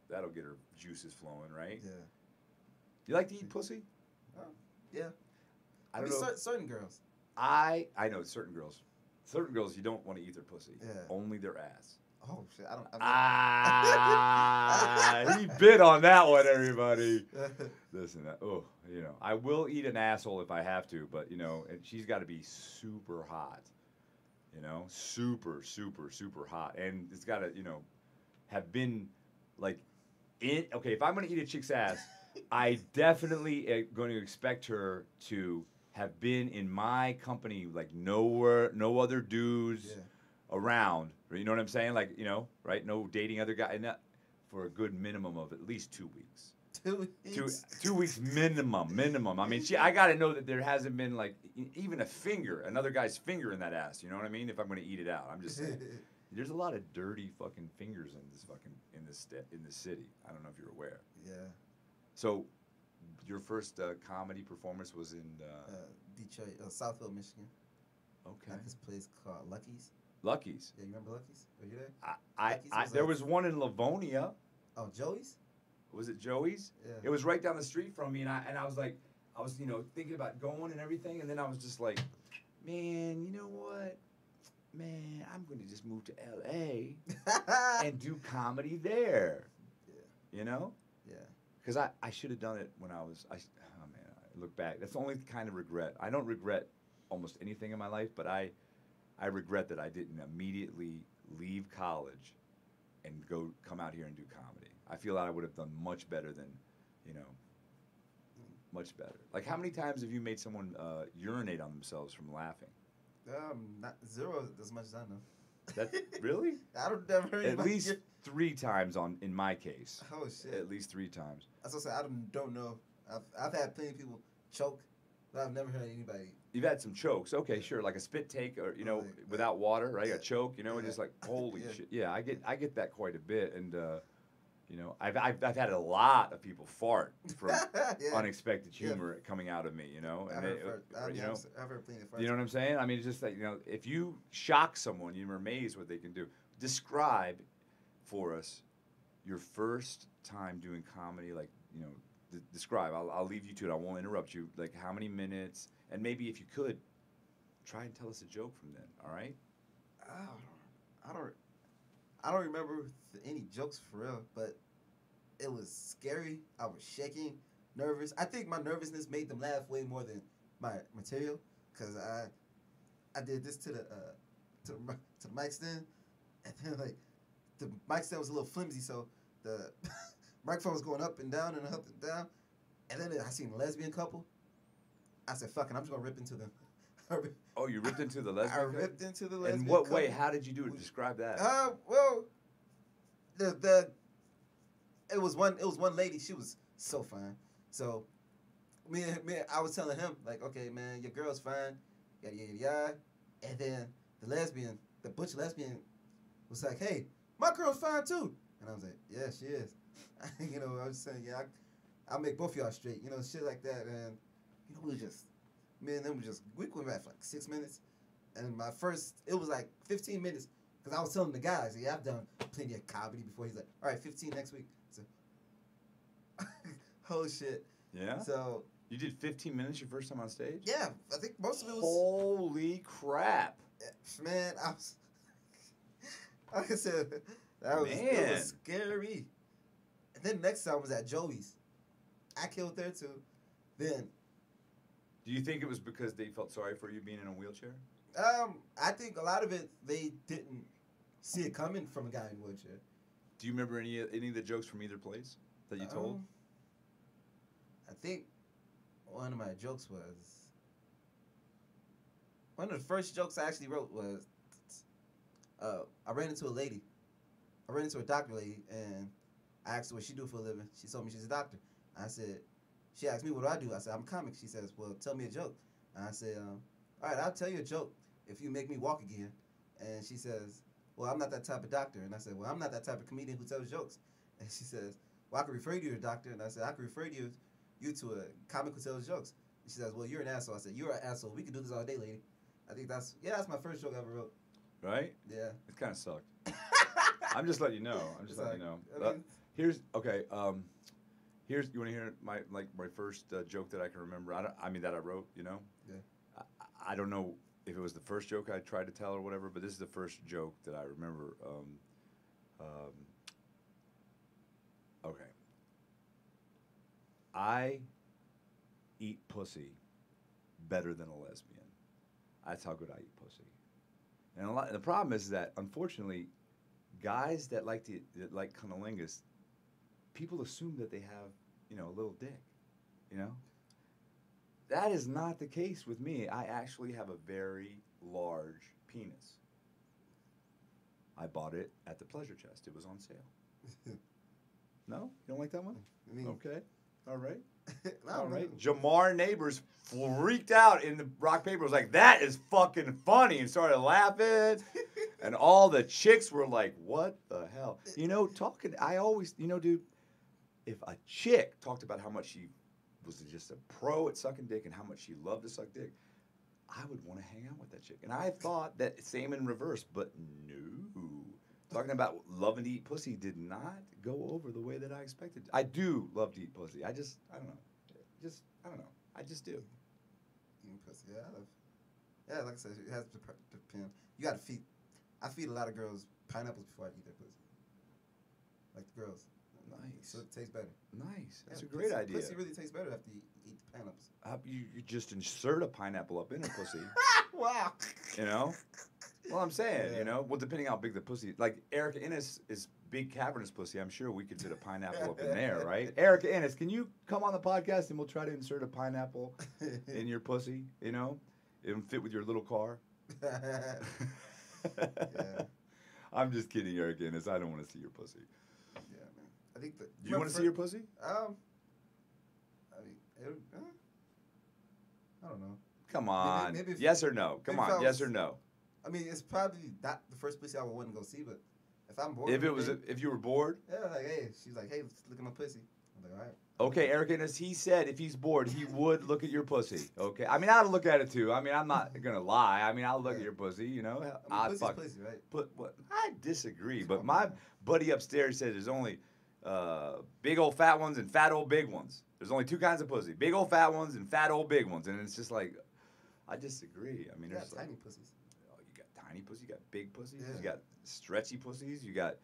[SPEAKER 1] That'll get her juices flowing, right?
[SPEAKER 2] Yeah.
[SPEAKER 1] You like to eat pussy?
[SPEAKER 2] Yeah.
[SPEAKER 1] I don't know.
[SPEAKER 2] Certain girls.
[SPEAKER 1] I know certain girls. Certain girls, you don't want to eat their pussy.
[SPEAKER 2] Yeah.
[SPEAKER 1] Only their ass.
[SPEAKER 2] Oh shit!
[SPEAKER 1] He bit on that one, everybody. Listen, I will eat an asshole if I have to, but and she's got to be super hot. Super, super, super hot, and it's got to have been like okay. If I'm gonna eat a chick's ass, I definitely am going to expect her to have been in my company, like no other dudes around. You know what I'm saying? Like, right? No dating other guy, for a good minimum of at least 2 weeks.
[SPEAKER 2] 2 weeks?
[SPEAKER 1] 2 weeks minimum. I mean, I got to know that there hasn't been, like, even another guy's finger in that ass. You know what I mean? If I'm going to eat it out. I'm just saying. There's a lot of dirty fucking fingers in this city. I don't know if you're aware.
[SPEAKER 2] Yeah.
[SPEAKER 1] So, your first comedy performance was in
[SPEAKER 2] Detroit, Southfield, Michigan.
[SPEAKER 1] Okay.
[SPEAKER 2] At this place called Lucky's.
[SPEAKER 1] Lucky's.
[SPEAKER 2] Yeah, you remember Lucky's? Were you there?
[SPEAKER 1] There was one in Livonia.
[SPEAKER 2] Oh, Joey's?
[SPEAKER 1] Was it Joey's?
[SPEAKER 2] Yeah.
[SPEAKER 1] It was right down the street from me, and I was like, thinking about going and everything, and then I was just like, man, you know what? Man, I'm going to just move to L.A. and do comedy there.
[SPEAKER 2] Yeah. Yeah.
[SPEAKER 1] Because I should have done it when I look back. That's the only kind of regret. I don't regret almost anything in my life, but I regret that I didn't immediately leave college and come out here and do comedy. I feel that I would have done much better than, much better. Like, how many times have you made someone urinate on themselves from laughing?
[SPEAKER 2] Not zero as much as I know.
[SPEAKER 1] That really?
[SPEAKER 2] I don't never heard
[SPEAKER 1] at least 3 times in my case.
[SPEAKER 2] Oh shit!
[SPEAKER 1] At least 3 times.
[SPEAKER 2] That's what I say. I don't know. I've had plenty of people choke, but I've never heard anybody.
[SPEAKER 1] You've had some chokes, okay, sure, like a spit take, or without water, right? A choke, just like holy shit. Yeah, I get that quite a bit, and I've had a lot of people fart from unexpected humor coming out of me, and
[SPEAKER 2] I've heard plenty of farts.
[SPEAKER 1] You know what I'm saying? I mean, it's just like if you shock someone, you're amazed what they can do. Describe for us your first time doing comedy, like describe. I'll leave you to it. I won't interrupt you. Like how many minutes, and maybe if you could, try and tell us a joke from then. All right?
[SPEAKER 2] I don't remember any jokes for real, but it was scary. I was shaking, nervous. I think my nervousness made them laugh way more than my material, because I did this to the mic stand, And then like the mic stand was a little flimsy, so the microphone was going up and down and up and down. And then I seen a lesbian couple. I said, "Fuck it, I'm just gonna rip into them."
[SPEAKER 1] Oh, you ripped into the lesbian?
[SPEAKER 2] I ripped into the lesbian.
[SPEAKER 1] In what
[SPEAKER 2] couple.
[SPEAKER 1] way? How did you do it? Describe that.
[SPEAKER 2] Well, it was one lady. She was so fine. So I was telling him like, okay, man, your girl's fine, yada yada yada. And then the butch lesbian, was like, hey, my girl's fine too. And I was like, yeah, she is. You know, I was saying, yeah, I'll make both of y'all straight. You know, shit like that. And you know, me and them we went back for like 6 minutes. And it was like 15 minutes. Because I was telling the guys, yeah, I've done plenty of comedy before. He's like, all right, 15 next week. So, oh shit.
[SPEAKER 1] Yeah?
[SPEAKER 2] So.
[SPEAKER 1] You did 15 minutes your first time on stage?
[SPEAKER 2] Yeah, I think most of it was.
[SPEAKER 1] Holy crap.
[SPEAKER 2] Man, I was. Like I said, it was scary. And then next time was at Joey's. I killed there too. Then.
[SPEAKER 1] Do you think it was because they felt sorry for you being in a wheelchair?
[SPEAKER 2] I think a lot of it they didn't see it coming from a guy in a wheelchair.
[SPEAKER 1] Do you remember any of the jokes from either place that you told?
[SPEAKER 2] I think one of my jokes was one of the first jokes I actually wrote was I ran into a doctor lady, and I asked her what she do for a living. She told me she's a doctor. She asked me what do I do. I said I'm a comic. She says, well, tell me a joke. And I said, all right, I'll tell you a joke if you make me walk again. And she says, well, I'm not that type of doctor. And I said, well, I'm not that type of comedian who tells jokes. And she says, well, I can refer you to a doctor. And I said, I can refer you to a comic who tells jokes. And she says, well, you're an asshole. I said, you're an asshole. We can do this all day, lady. I think that's my first joke I ever wrote.
[SPEAKER 1] Right?
[SPEAKER 2] Yeah.
[SPEAKER 1] It kind of sucked. I'm just letting you know. Here's you want to hear my first joke that I can remember? That I wrote, you know?
[SPEAKER 2] Yeah.
[SPEAKER 1] I don't know if it was the first joke I tried to tell or whatever, but this is the first joke that I remember. Okay. I eat pussy better than a lesbian. That's how good I eat pussy. And the problem is that, unfortunately, guys that like cunnilingus, people assume that they have, a little dick, That is not the case with me. I actually have a very large penis. I bought it at the Pleasure Chest. It was on sale. No? You don't like that one? Okay. All right. All right. Jamar Neighbors freaked out in the rock paper. Was like, that is fucking funny, and started laughing. And all the chicks were like, what the hell? I always, dude, if a chick talked about how much she was just a pro at sucking dick and how much she loved to suck dick, I would want to hang out with that chick. And I thought that same in reverse, but no. Talking about loving to eat pussy did not go over the way that I expected. I do love to eat pussy. I don't know. I just do.
[SPEAKER 2] Eating pussy, yeah. Like I said, it has to depend. You got to feed. I feed a lot of girls pineapples before I eat their pussy. Like the girls.
[SPEAKER 1] Nice.
[SPEAKER 2] So it tastes better.
[SPEAKER 1] Nice. That's a great idea.
[SPEAKER 2] Pussy really tastes better after you eat the pineapples.
[SPEAKER 1] You just insert a pineapple up in a pussy.
[SPEAKER 2] Wow.
[SPEAKER 1] Well, I'm saying, well, depending how big the pussy, like Erica Innes is big cavernous pussy. I'm sure we could fit a pineapple up in there, right? Erica Innes, can you come on the podcast and we'll try to insert a pineapple in your pussy, It'll fit with your little car.
[SPEAKER 2] Yeah.
[SPEAKER 1] I'm just kidding, Erica Innes. I don't want to see your pussy.
[SPEAKER 2] Yeah, man. I think that.
[SPEAKER 1] Do you want to see your pussy?
[SPEAKER 2] I don't know.
[SPEAKER 1] Come on.
[SPEAKER 2] Maybe
[SPEAKER 1] yes or no? Come on. Yes or no?
[SPEAKER 2] I mean, it's probably not the first pussy I would want to go see, but if I'm bored.
[SPEAKER 1] If you were bored?
[SPEAKER 2] Yeah, like, hey, she's like, hey, look at my pussy. I'm like, all right.
[SPEAKER 1] Okay, Eric Innes, he said if he's bored, he would look at your pussy. Okay, I'll look at it too. I'm not gonna lie. I'll look at your pussy.
[SPEAKER 2] Pussy's pussy, right?
[SPEAKER 1] But what? I disagree. But my buddy upstairs said there's only big old fat ones and fat old big ones. There's only two kinds of pussy: big old fat ones and fat old big ones. And it's just like, I disagree. There's
[SPEAKER 2] tiny pussies.
[SPEAKER 1] Oh, you got tiny pussies. You got big pussies.
[SPEAKER 2] Yeah.
[SPEAKER 1] You got stretchy pussies. You got.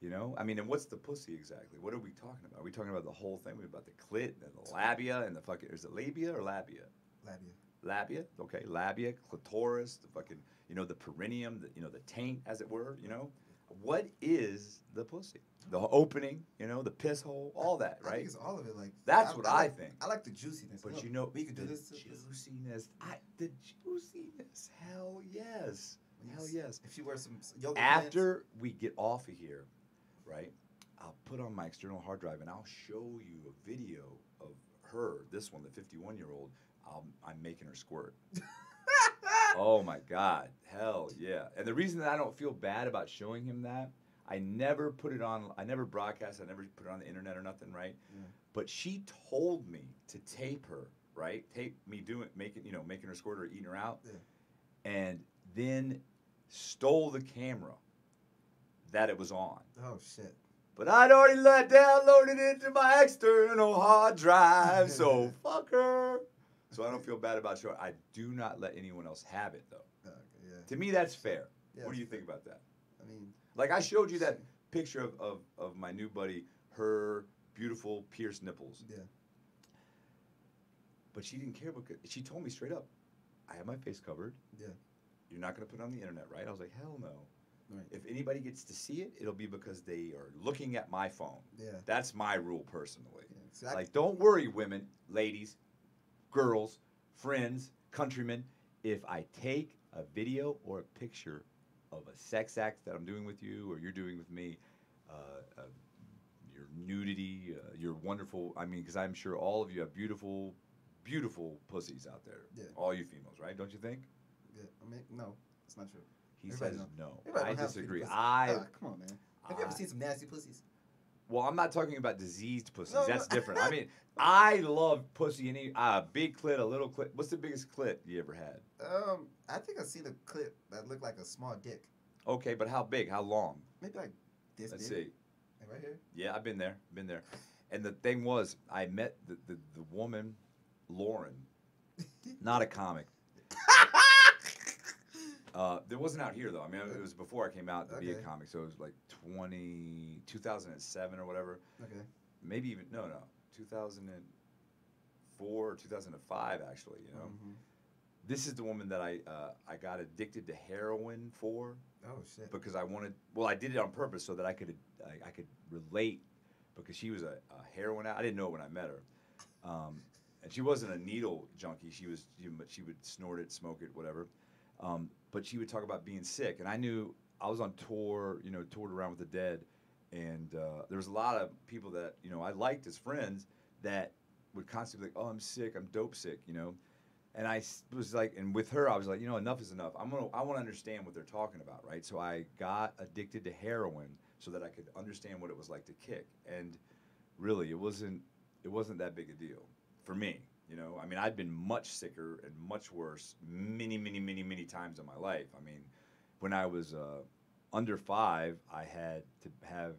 [SPEAKER 1] And what's the pussy exactly? What are we talking about? Are we talking about the whole thing? We're about the clit and the labia and the fucking, is it labia or labia? Labia? Okay, labia, clitoris, the fucking, the perineum, the taint, as it were, what is the pussy? The opening, you know, the piss hole, all that,
[SPEAKER 2] I
[SPEAKER 1] right?
[SPEAKER 2] think it's all of it. Like
[SPEAKER 1] That's what I think.
[SPEAKER 2] I like the juiciness.
[SPEAKER 1] But you know,
[SPEAKER 2] we could do
[SPEAKER 1] the
[SPEAKER 2] this.
[SPEAKER 1] juiciness. The juiciness. Hell yes. Hell yes.
[SPEAKER 2] If you wear some yoga
[SPEAKER 1] After
[SPEAKER 2] pants.
[SPEAKER 1] we get off of here, right? I'll put on my external hard drive and I'll show you a video of her, this one, the 51-year-old. I'm making her squirt. Oh my God. Hell yeah. And the reason that I don't feel bad about showing him that, I never put it on, I never broadcast, I never put it on the internet or nothing, right? Yeah. But she told me to tape her, right? Tape me making her squirt or eating her out. Yeah. And then stole the camera that it was on.
[SPEAKER 2] Oh shit.
[SPEAKER 1] But I'd already downloaded it into my external hard drive, so fuck her. So I don't feel bad about showing. I do not let anyone else have it, though. Okay, yeah. To me, that's fair. Yeah, what do you think about that?
[SPEAKER 2] I mean,
[SPEAKER 1] like I showed you that picture of my new buddy, her beautiful pierced nipples. Yeah. But she didn't care because she told me straight up, I have my face covered. Yeah. You're not going to put it on the internet, right? I was like, hell no. Right. If anybody gets to see it, it'll be because they are looking at my phone. Yeah. That's my rule personally. Yeah, exactly. Like, don't worry, women, ladies, girls, friends, countrymen. If I take a video or a picture of a sex act that I'm doing with you or you're doing with me, your nudity, your wonderful, I mean, because I'm sure all of you have beautiful, beautiful pussies out there. Yeah. All you females, right? Don't you think?
[SPEAKER 2] Yeah. I mean, no, it's not true.
[SPEAKER 1] He says no.
[SPEAKER 2] I
[SPEAKER 1] disagree.
[SPEAKER 2] Come on, man. Have you ever seen some nasty pussies?
[SPEAKER 1] Well, I'm not talking about diseased pussies. No, that's different. I mean, I love pussy. Any big clit, a little clit. What's the biggest clit you ever had?
[SPEAKER 2] I think I've seen a clit that looked like a small dick.
[SPEAKER 1] Okay, but how big? How long?
[SPEAKER 2] Maybe like this
[SPEAKER 1] Let's
[SPEAKER 2] big.
[SPEAKER 1] see.
[SPEAKER 2] Like right here?
[SPEAKER 1] Yeah, I've been there. And the thing was, I met the woman, Lauren, not a comic. There wasn't out here, though. I mean, it was before I came out to be a comic, so it was like 2007 or whatever. Okay. Maybe even, no, 2004 or 2005, actually, you know. Mm-hmm. This is the woman that I got addicted to heroin for.
[SPEAKER 2] Oh, shit.
[SPEAKER 1] Because I did it on purpose so that I could relate, because she was a heroin addict. I didn't know it when I met her. And she wasn't a needle junkie. She would snort it, smoke it, whatever. But she would talk about being sick, and I knew I was on tour, toured around with the Dead, and there was a lot of people that I liked as friends that would constantly be like, "Oh, I'm sick, I'm dope sick," and I was like, and with her, I was like, enough is enough. I want to understand what they're talking about, right? So I got addicted to heroin so that I could understand what it was like to kick, and really, it wasn't that big a deal for me. I mean, I'd been much sicker and much worse many, many, many, many times in my life. I mean, when I was under 5, I had to have,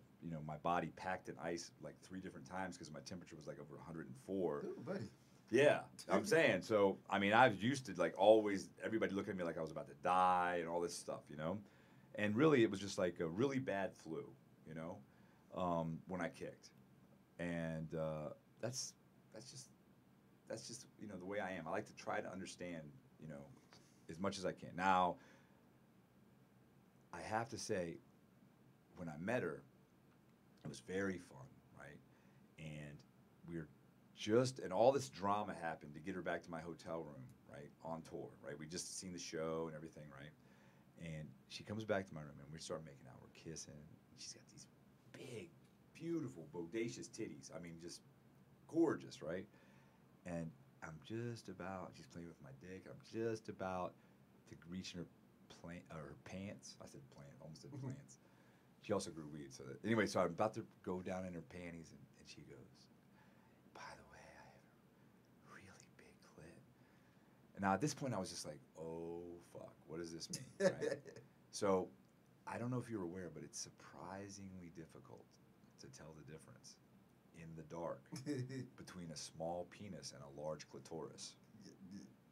[SPEAKER 1] my body packed in ice like 3 different times because my temperature was like over 104.
[SPEAKER 2] Ooh, buddy.
[SPEAKER 1] Yeah, I'm saying. So, I mean, I was used to like always everybody looking at me like I was about to die and all this stuff, And really, it was just like a really bad flu, when I kicked. And that's just the way I am. I like to try to understand, as much as I can. Now, I have to say, when I met her, it was very fun, right? And and all this drama happened to get her back to my hotel room, right, on tour, right? We just seen the show and everything, right? And she comes back to my room, and we start making out. We're kissing. She's got these big, beautiful, bodacious titties. I mean, just gorgeous, right? And she's playing with my dick. I'm just about to reach in her pants. I said plant, almost said plants. She also grew weed. Anyway, so I'm about to go down in her panties, and she goes, "By the way, I have a really big clit." And now at this point, I was just like, "Oh fuck, what does this mean?" Right? So I don't know if you're aware, but it's surprisingly difficult to tell the difference in the dark between a small penis and a large clitoris.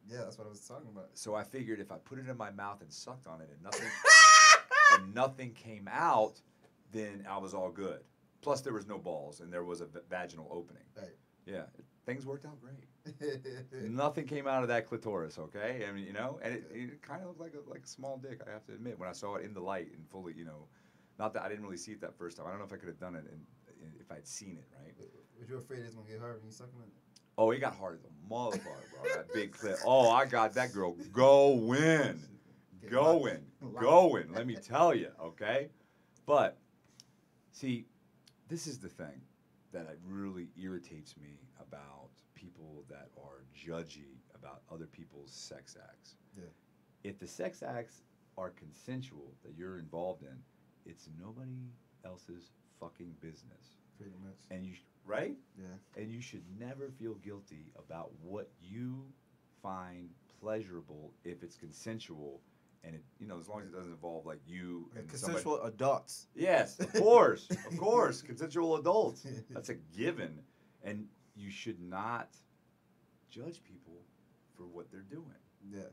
[SPEAKER 2] Yeah, that's what I was talking about.
[SPEAKER 1] So I figured if I put it in my mouth and sucked on it and nothing came out, then I was all good. Plus there was no balls and there was a vaginal opening.
[SPEAKER 2] Right.
[SPEAKER 1] Yeah, things worked out great. Nothing came out of that clitoris, okay? I mean, and it kind of looked like a small dick, I have to admit, when I saw it in the light and fully, Not that I didn't really see it that first time. I don't know if I could have done it if I'd seen it, right?
[SPEAKER 2] Was you afraid it's gonna get hard when you sucking it?
[SPEAKER 1] Oh, it got hard as a motherfucker, bro. That big clip. Oh, I got that girl going. Going. Let me tell you, okay? But, see, this is the thing that really irritates me about people that are judgy about other people's sex acts.
[SPEAKER 2] Yeah.
[SPEAKER 1] If the sex acts are consensual that you're involved in, it's nobody else's fucking business.
[SPEAKER 2] Pretty much.
[SPEAKER 1] And you, right?
[SPEAKER 2] Yeah.
[SPEAKER 1] And you should never feel guilty about what you find pleasurable if it's consensual, and it, you know, as long as it doesn't involve like you and
[SPEAKER 2] consensual
[SPEAKER 1] somebody.
[SPEAKER 2] adults.
[SPEAKER 1] Yes, of course, consensual adults. That's a given, and you should not judge people for what they're doing.
[SPEAKER 2] Yeah.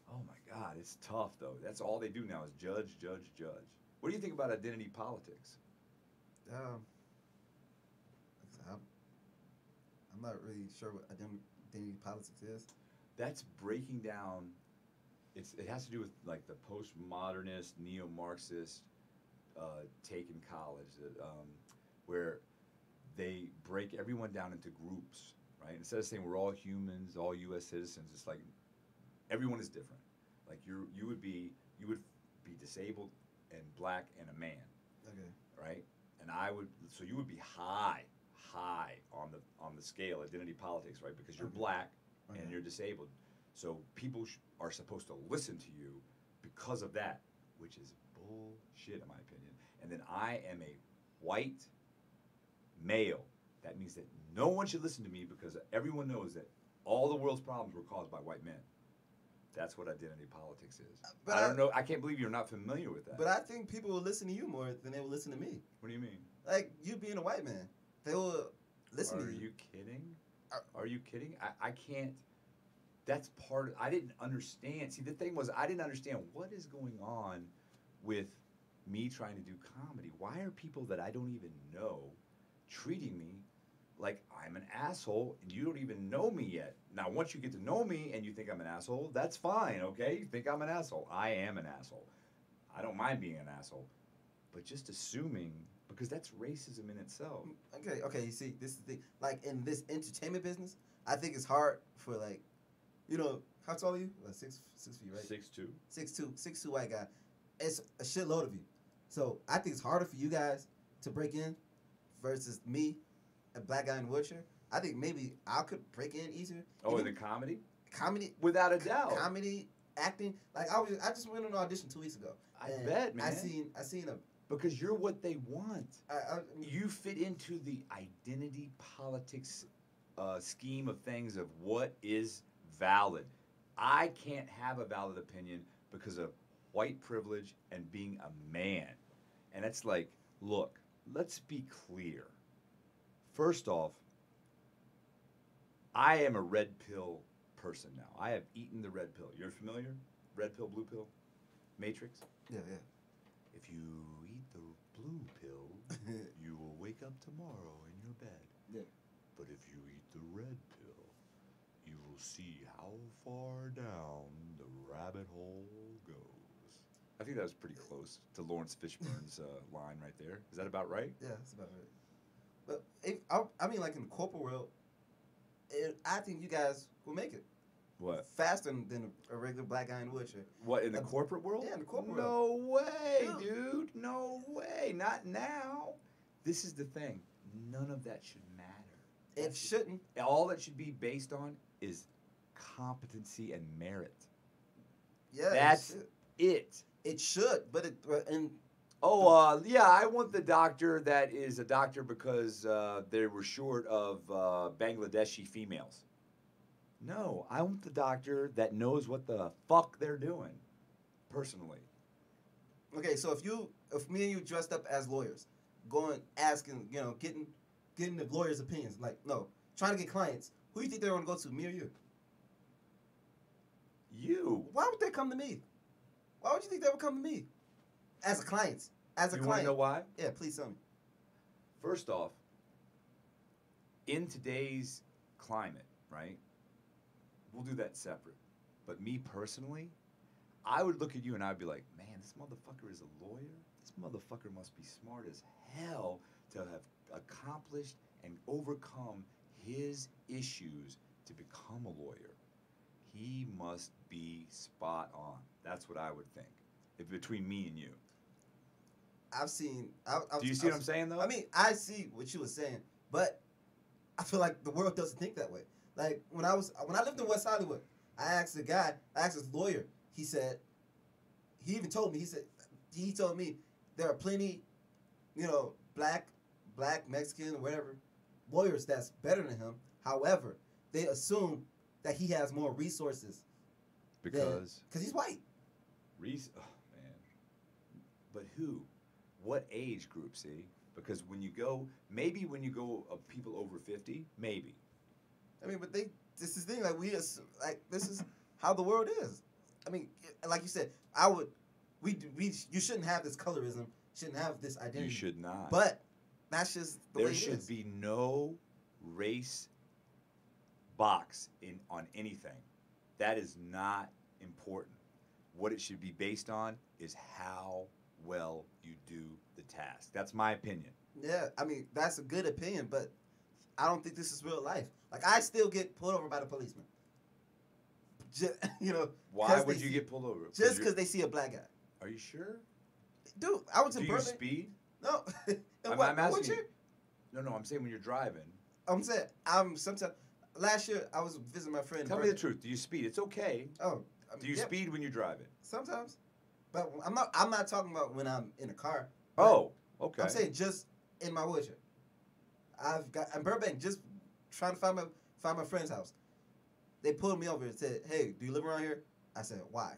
[SPEAKER 1] Oh my God, it's tough though. That's all they do now is judge. What do you think about identity politics?
[SPEAKER 2] I'm not really sure what identity politics is.
[SPEAKER 1] That's breaking down. It has to do with like the postmodernist, neo-Marxist take in college, where they break everyone down into groups, right? Instead of saying we're all humans, all U.S. citizens, it's like everyone is different. Like you would be disabled and black and a man,
[SPEAKER 2] Okay.
[SPEAKER 1] right? And so you would be high on the scale, identity politics, right? Because you're black and you're disabled. So people are supposed to listen to you because of that, which is bullshit in my opinion. And then I am a white male. That means that no one should listen to me because everyone knows that all the world's problems were caused by white men. That's what identity politics is. But I don't know. I can't believe you're not familiar with that.
[SPEAKER 2] But I think people will listen to you more than they will listen to me.
[SPEAKER 1] What do you mean?
[SPEAKER 2] Like, you being a white man. They will listen to you.
[SPEAKER 1] Are you kidding? Are you kidding? I can't. That's part. I didn't understand. See, the thing was, I didn't understand what is going on with me trying to do comedy. Why are people that I don't even know treating me like I'm an asshole and you don't even know me yet? Now, once you get to know me and you think I'm an asshole, that's fine, okay? You think I'm an asshole. I am an asshole. I don't mind being an asshole. But just assuming, because that's racism in itself.
[SPEAKER 2] Okay, you see, this is the thing. Like, in this entertainment business, I think it's hard for, like, you know, how tall are you? Like 6 feet, right?
[SPEAKER 1] 6'2".
[SPEAKER 2] 6'2" white guy. It's a shitload of you. So I think it's harder for you guys to break in versus me, a black guy in a wheelchair. I think maybe I could break in easier.
[SPEAKER 1] Oh, in the comedy?
[SPEAKER 2] Comedy,
[SPEAKER 1] without a doubt.
[SPEAKER 2] Comedy, acting. Like I just went on an audition 2 weeks ago.
[SPEAKER 1] I bet, man.
[SPEAKER 2] I seen a.
[SPEAKER 1] Because you're what they want.
[SPEAKER 2] I
[SPEAKER 1] you fit into the identity politics scheme of things of what is valid. I can't have a valid opinion because of white privilege and being a man. And it's like, look, let's be clear. First off, I am a red pill person now. I have eaten the red pill. You're familiar? Red pill, blue pill? Matrix?
[SPEAKER 2] Yeah.
[SPEAKER 1] If you eat the blue pill, you will wake up tomorrow in your bed.
[SPEAKER 2] Yeah.
[SPEAKER 1] But if you eat the red pill, you will see how far down the rabbit hole goes. I think that was pretty close to Lawrence Fishburne's line right there. Is that about right?
[SPEAKER 2] Yeah, that's about right. But I mean, like in the corporate world, I think you guys will make it.
[SPEAKER 1] What?
[SPEAKER 2] Faster than a regular black guy in a wheelchair.
[SPEAKER 1] What, in the corporate world?
[SPEAKER 2] Yeah, in the corporate
[SPEAKER 1] world. No way,
[SPEAKER 2] Yeah.
[SPEAKER 1] dude. No way. Not now. This is the thing. None of that should matter.
[SPEAKER 2] It shouldn't.
[SPEAKER 1] All that should be based on is competency and merit.
[SPEAKER 2] Yeah,
[SPEAKER 1] That's it.
[SPEAKER 2] It should, but
[SPEAKER 1] yeah, I want the doctor that is a doctor because they were short of Bangladeshi females. No, I want the doctor that knows what the fuck they're doing, personally.
[SPEAKER 2] Okay, so if me and you dressed up as lawyers, going asking, getting the lawyers' opinions, trying to get clients, who do you think they're going to go to, me or you?
[SPEAKER 1] You.
[SPEAKER 2] Why would they come to me? Why would you think they would come to me? As a client. As a client.
[SPEAKER 1] You want to know why?
[SPEAKER 2] Yeah, please tell me.
[SPEAKER 1] First off, in today's climate, right? We'll do that separate. But me personally, I would look at you and I'd be like, man, this motherfucker is a lawyer? this motherfucker must be smart as hell to have accomplished and overcome his issues to become a lawyer. He must be spot on. That's what I would think. If between me and you.
[SPEAKER 2] I've seen.
[SPEAKER 1] Do you see what I'm saying, though?
[SPEAKER 2] I mean, I see what you were saying, but I feel like the world doesn't think that way. Like when I lived in West Hollywood, I asked this lawyer. He said, he even told me. He told me there are plenty, black, Mexican, whatever, lawyers that's better than him. However, they assume that he has more resources. Because he's white.
[SPEAKER 1] Oh, man. But who? What age group, see? Because when you go people over 50, maybe.
[SPEAKER 2] I mean, but this is the thing, like this is how the world is. I mean, like you said, you shouldn't have this colorism, shouldn't have this identity.
[SPEAKER 1] You should not.
[SPEAKER 2] But that's just the way it is.
[SPEAKER 1] There should be no race box on anything. That is not important. What it should be based on is how well you do the task. That's my opinion.
[SPEAKER 2] Yeah, I mean, that's a good opinion, but I don't think this is real life. Like, I still get pulled over by the policeman.
[SPEAKER 1] Why would you get pulled over?
[SPEAKER 2] Just because they see a black guy.
[SPEAKER 1] Are you sure?
[SPEAKER 2] Dude, I was in Burbank.
[SPEAKER 1] Do you speed?
[SPEAKER 2] No.
[SPEAKER 1] I'm asking you. No, I'm saying when you're driving.
[SPEAKER 2] I'm saying, sometimes, last year, I was visiting my friend.
[SPEAKER 1] Tell me the truth. Do you speed? It's okay.
[SPEAKER 2] Oh.
[SPEAKER 1] Do you speed when you're driving?
[SPEAKER 2] Sometimes. But I'm not talking about when I'm in a car.
[SPEAKER 1] Oh, okay.
[SPEAKER 2] I'm saying just in my wheelchair. I'm Burbank, just trying to find my friend's house. They pulled me over and said, "Hey, do you live around here?" I said, "Why?"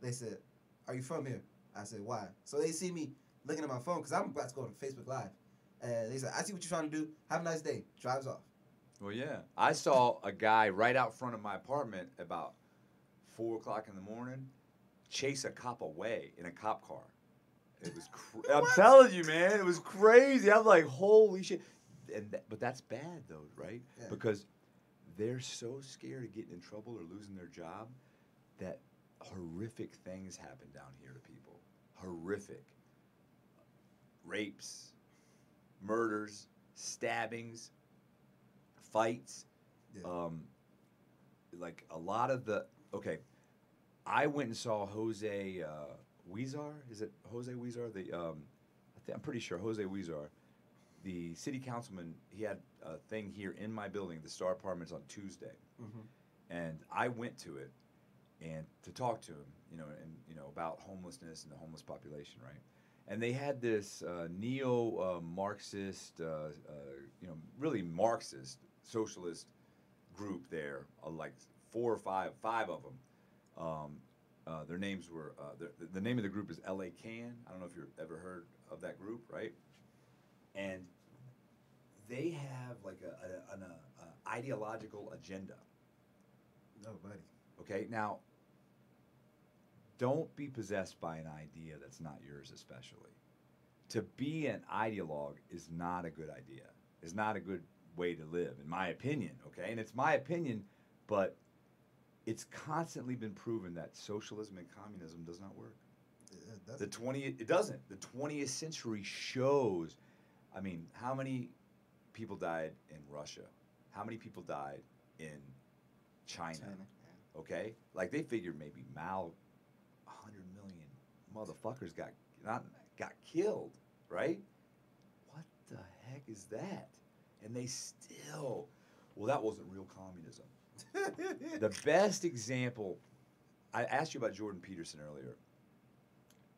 [SPEAKER 2] They said, "Are you from here?" I said, "Why?" So they see me looking at my phone because I'm about to go to Facebook Live. And they said, "I see what you're trying to do. Have a nice day." Drives off.
[SPEAKER 1] Well, yeah. I saw a guy right out front of my apartment about 4 o'clock in the morning chase a cop away in a cop car. It was I'm telling you, man, it was crazy. I'm like, holy shit. But that's bad, though, right? Yeah. Because they're so scared of getting in trouble or losing their job that horrific things happen down here to people. Horrific. Rapes, murders, stabbings, fights. Yeah. Like a lot of the... Okay, I went and saw Jose Huizar. Is it Jose Huizar? I'm pretty sure Jose Huizar, the city councilman. He had a thing here in my building, the Star Apartments, on Tuesday, and I went to it and to talk to him, about homelessness and the homeless population, right? And they had this neo-Marxist, really Marxist socialist group there, like 4 or 5 of them. Their names were, the name of the group is L.A. Can. I don't know if you've ever heard of that group, right? And they have like an ideological agenda.
[SPEAKER 2] No, buddy.
[SPEAKER 1] Okay, now, don't be possessed by an idea that's not yours, especially. To be an ideologue is not a good idea. It's not a good way to live, in my opinion, okay? And it's my opinion, but it's constantly been proven that socialism and communism does not work. It doesn't. The 20th century shows, I mean, how many people died in Russia? How many people died in China? Yeah. Okay? Like, they figured maybe 100 million motherfuckers got killed, right? What the heck is that? And they still, well, that wasn't real communism. The best example, I asked you about Jordan Peterson earlier.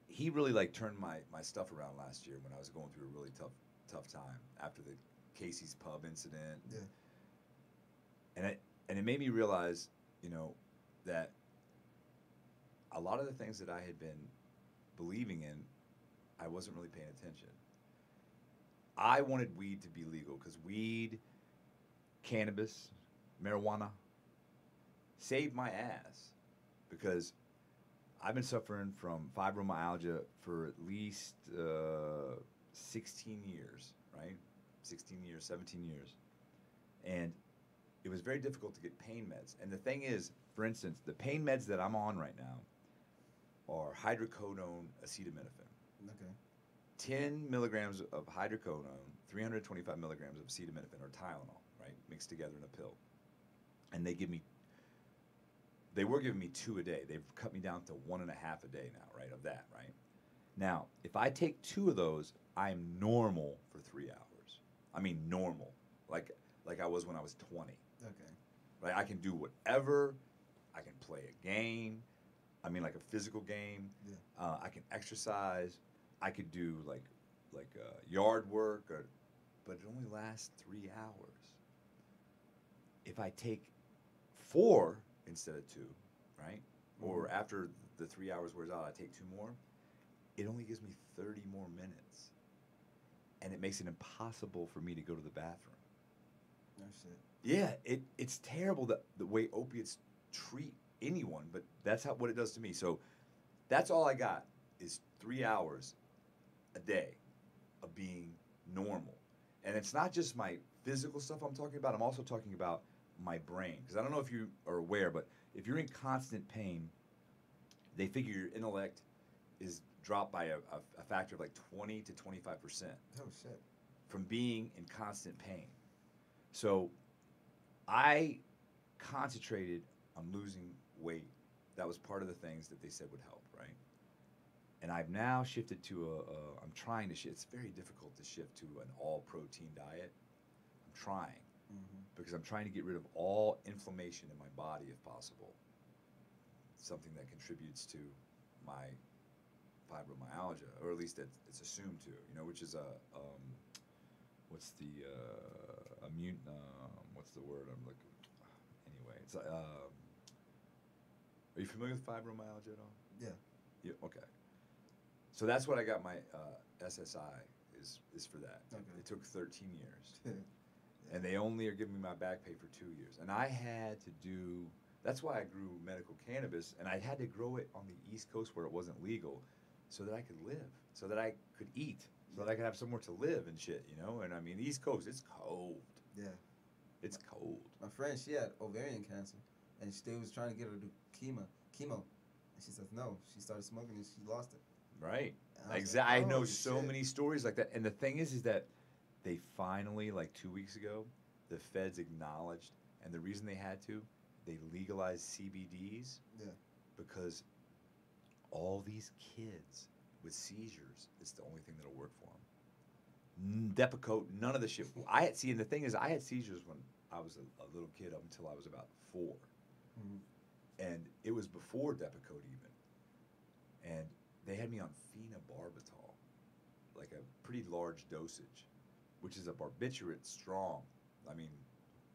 [SPEAKER 1] He really turned my stuff around last year when I was going through a really tough time after the Casey's Pub incident. Yeah. And it made me realize, that a lot of the things that I had been believing in, I wasn't really paying attention. I wanted weed to be legal because weed, cannabis, marijuana saved my ass, because I've been suffering from fibromyalgia for at least 16 years, right? 16 years, 17 years. And it was very difficult to get pain meds. And the thing is, for instance, the pain meds that I'm on right now are hydrocodone acetaminophen.
[SPEAKER 2] Okay.
[SPEAKER 1] 10 milligrams of hydrocodone, 325 milligrams of acetaminophen or Tylenol, right, mixed together in a pill. And they were giving me 2 a day. They've cut me down to 1.5 a day now, right, of that, right? Now, if I take 2 of those, I'm normal for 3 hours. I mean normal, like I was when I was 20.
[SPEAKER 2] Okay.
[SPEAKER 1] Right, I can do whatever. I can play a game. I mean, like a physical game.
[SPEAKER 2] Yeah.
[SPEAKER 1] I can exercise. I could do like yard work, but it only lasts 3 hours. If I take 4 instead of 2, right? Or after the 3 hours wears out, I take 2 more. It only gives me 30 more minutes, and it makes it impossible for me to go to the bathroom.
[SPEAKER 2] No shit.
[SPEAKER 1] Yeah, it's terrible the way opiates treat anyone, but that's what it does to me. So that's all I got is 3 hours a day of being normal. And it's not just my physical stuff I'm talking about. I'm also talking about my brain. Because I don't know if you are aware, but if you're in constant pain, they figure your intellect is dropped by a factor of like 20 to 25%
[SPEAKER 2] Oh shit.
[SPEAKER 1] from being in constant pain. So I concentrated on losing weight. That was part of the things that they said would help, right? And I've now shifted to I'm trying to shift. It's very difficult to shift to an all-protein diet. I'm trying because I'm trying to get rid of all inflammation in my body if possible. Something that contributes to my fibromyalgia, or at least it's assumed to, which is what's the immune, what's the word I'm looking, anyway, it's are you familiar with fibromyalgia at all? Yeah, okay. So that's what I got my SSI is for that.
[SPEAKER 2] Okay.
[SPEAKER 1] It took 13 years. And they only are giving me my back pay for 2 years. And I had to do, that's why I grew medical cannabis, and I had to grow it on the East Coast where it wasn't legal so that I could live, so that I could eat, so that I could have somewhere to live and shit, And I mean, the East Coast, it's cold.
[SPEAKER 2] Yeah.
[SPEAKER 1] It's cold.
[SPEAKER 2] My friend, she had ovarian cancer, and they was trying to get her to do chemo. And she says no. She started smoking and she lost it.
[SPEAKER 1] Right.
[SPEAKER 2] Exactly.
[SPEAKER 1] Like, I know so many stories like that. And the thing is that they finally, like 2 weeks ago, the feds acknowledged, and the reason they had to, they legalized CBDs.
[SPEAKER 2] Yeah.
[SPEAKER 1] Because all these kids with seizures, it's the only thing that'll work for them. Depakote, none of the shit. And the thing is, I had seizures when I was a little kid up until I was about 4. And it was before Depakote even. And they had me on phenobarbital, like a pretty large dosage, which is a barbiturate strong. I mean,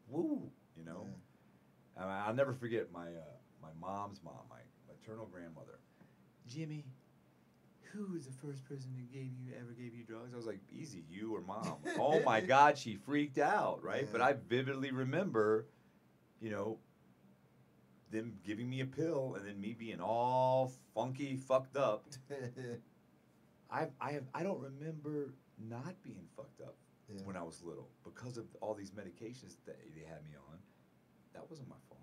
[SPEAKER 1] woo, Yeah. I'll never forget my mom's mom, my maternal grandmother. Jimmy, who was the first person who ever gave you drugs? I was like, easy, you or mom. Oh my God, she freaked out, right?
[SPEAKER 2] Yeah.
[SPEAKER 1] But I vividly remember, them giving me a pill and then me being all funky, fucked up. I don't remember not being fucked up when I was little because of all these medications that they had me on. That wasn't my fault.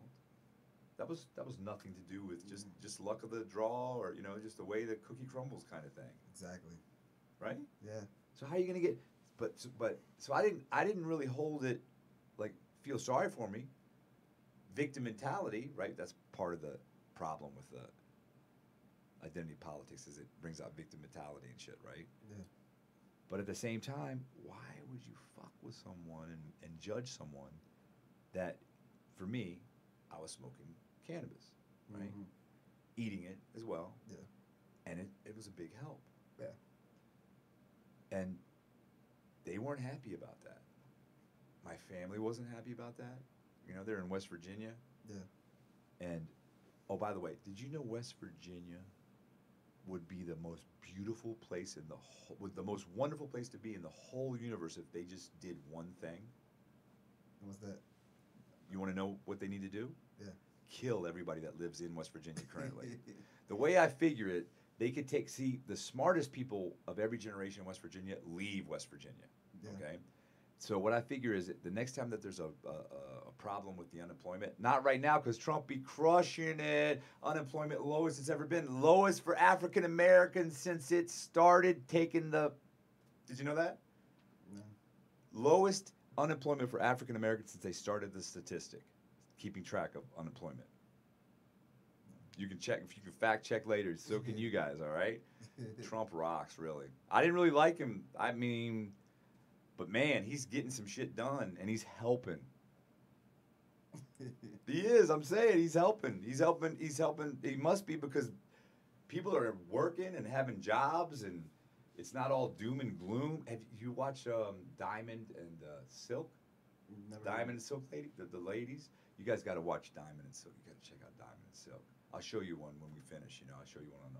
[SPEAKER 1] That was nothing to do with just luck of the draw or just the way the cookie crumbles kind of thing.
[SPEAKER 2] Exactly.
[SPEAKER 1] Right?
[SPEAKER 2] Yeah.
[SPEAKER 1] So how are you gonna get? So I didn't really hold it like feel sorry for me. Victim mentality, right? That's part of the problem with the identity politics is it brings out victim mentality and shit, right?
[SPEAKER 2] Yeah.
[SPEAKER 1] But at the same time, why would you fuck with someone and judge someone that, for me, I was smoking cannabis, right? Eating it as well.
[SPEAKER 2] Yeah.
[SPEAKER 1] And it was a big help.
[SPEAKER 2] Yeah.
[SPEAKER 1] And they weren't happy about that. My family wasn't happy about that. They're in West Virginia.
[SPEAKER 2] Yeah.
[SPEAKER 1] And, oh, by the way, did you know West Virginia would be the most beautiful place the most wonderful place to be in the whole universe if they just did one thing?
[SPEAKER 2] What's that?
[SPEAKER 1] You want to know what they need to do?
[SPEAKER 2] Yeah.
[SPEAKER 1] Kill everybody that lives in West Virginia currently. The way I figure it, they could see the smartest people of every generation in West Virginia leave West Virginia.
[SPEAKER 2] Yeah.
[SPEAKER 1] Okay? So what I figure is that the next time that there's a problem with the unemployment, not right now because Trump be crushing it, unemployment lowest it's ever been, lowest for African Americans since it started taking the Did you know that?
[SPEAKER 2] No.
[SPEAKER 1] Lowest unemployment for African Americans since they started the statistic, keeping track of unemployment. You can check, if you can fact check later, so can you guys, all right? Trump rocks, really. I didn't really like him. I mean, but man, he's getting some shit done, and he's helping. He is, I'm saying, he's helping. He's helping. He must be, because people are working and having jobs, and it's not all doom and gloom. Have you watched Diamond and Silk?
[SPEAKER 2] Never
[SPEAKER 1] Diamond and Silk lady, the ladies? You guys got to watch Diamond and Silk. You got to check out Diamond and Silk. I'll show you one when we finish. I'll show you one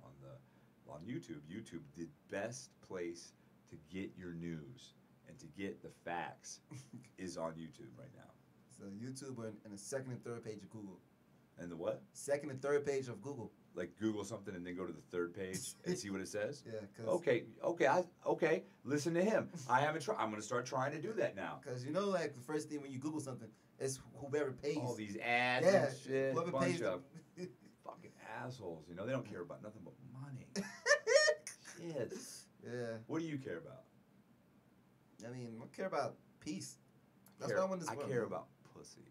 [SPEAKER 1] on YouTube. YouTube, the best place to get your news and to get the facts is on YouTube right now.
[SPEAKER 2] So YouTube and the second and third page of Google.
[SPEAKER 1] And the what?
[SPEAKER 2] Second and third page of Google.
[SPEAKER 1] Like Google something and then go to the third page and see what it says?
[SPEAKER 2] Yeah.
[SPEAKER 1] Okay. Listen to him. I haven't tried. I'm going to start trying to do that now.
[SPEAKER 2] Because like the first thing when you Google something, it's whoever pays.
[SPEAKER 1] All these ads and shit.
[SPEAKER 2] Whoever
[SPEAKER 1] bunch
[SPEAKER 2] pays
[SPEAKER 1] of fucking assholes. They don't care about nothing but money. Shit.
[SPEAKER 2] Yeah.
[SPEAKER 1] What do you care about?
[SPEAKER 2] I mean, I care about peace. That's what I want this world.
[SPEAKER 1] I care about pussy.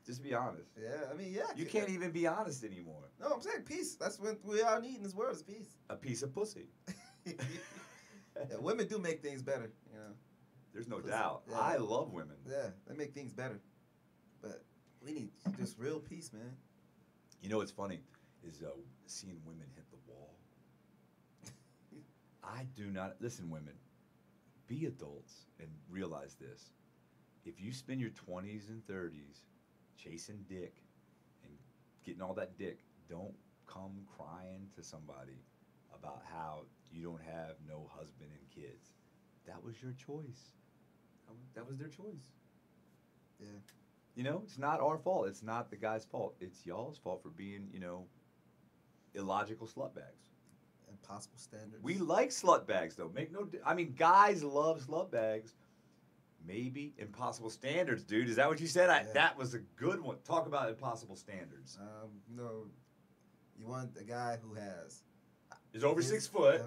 [SPEAKER 1] Just be honest.
[SPEAKER 2] Yeah, I mean, yeah.
[SPEAKER 1] You can't even be honest anymore.
[SPEAKER 2] No, I'm saying peace. That's what we all need in this world is peace.
[SPEAKER 1] A piece of pussy.
[SPEAKER 2] Yeah, women do make things better,
[SPEAKER 1] There's no
[SPEAKER 2] Pussy.
[SPEAKER 1] doubt.
[SPEAKER 2] Yeah.
[SPEAKER 1] I love women.
[SPEAKER 2] Yeah, they make things better. But we need just real peace, man.
[SPEAKER 1] What's funny is seeing women hit the wall. I do not... Listen, women. Be adults and realize this. If you spend your 20s and 30s chasing dick and getting all that dick, don't come crying to somebody about how you don't have no husband and kids. That was your choice. That was their choice.
[SPEAKER 2] Yeah.
[SPEAKER 1] It's not our fault. It's not the guy's fault. It's y'all's fault for being, illogical slutbags.
[SPEAKER 2] Impossible standards.
[SPEAKER 1] We like slutbags, though. Guys love slutbags. Maybe impossible standards, dude. Is that what you said?
[SPEAKER 2] Yeah.
[SPEAKER 1] That was a good one. Talk about impossible standards.
[SPEAKER 2] You want a guy who
[SPEAKER 1] is over 6 foot,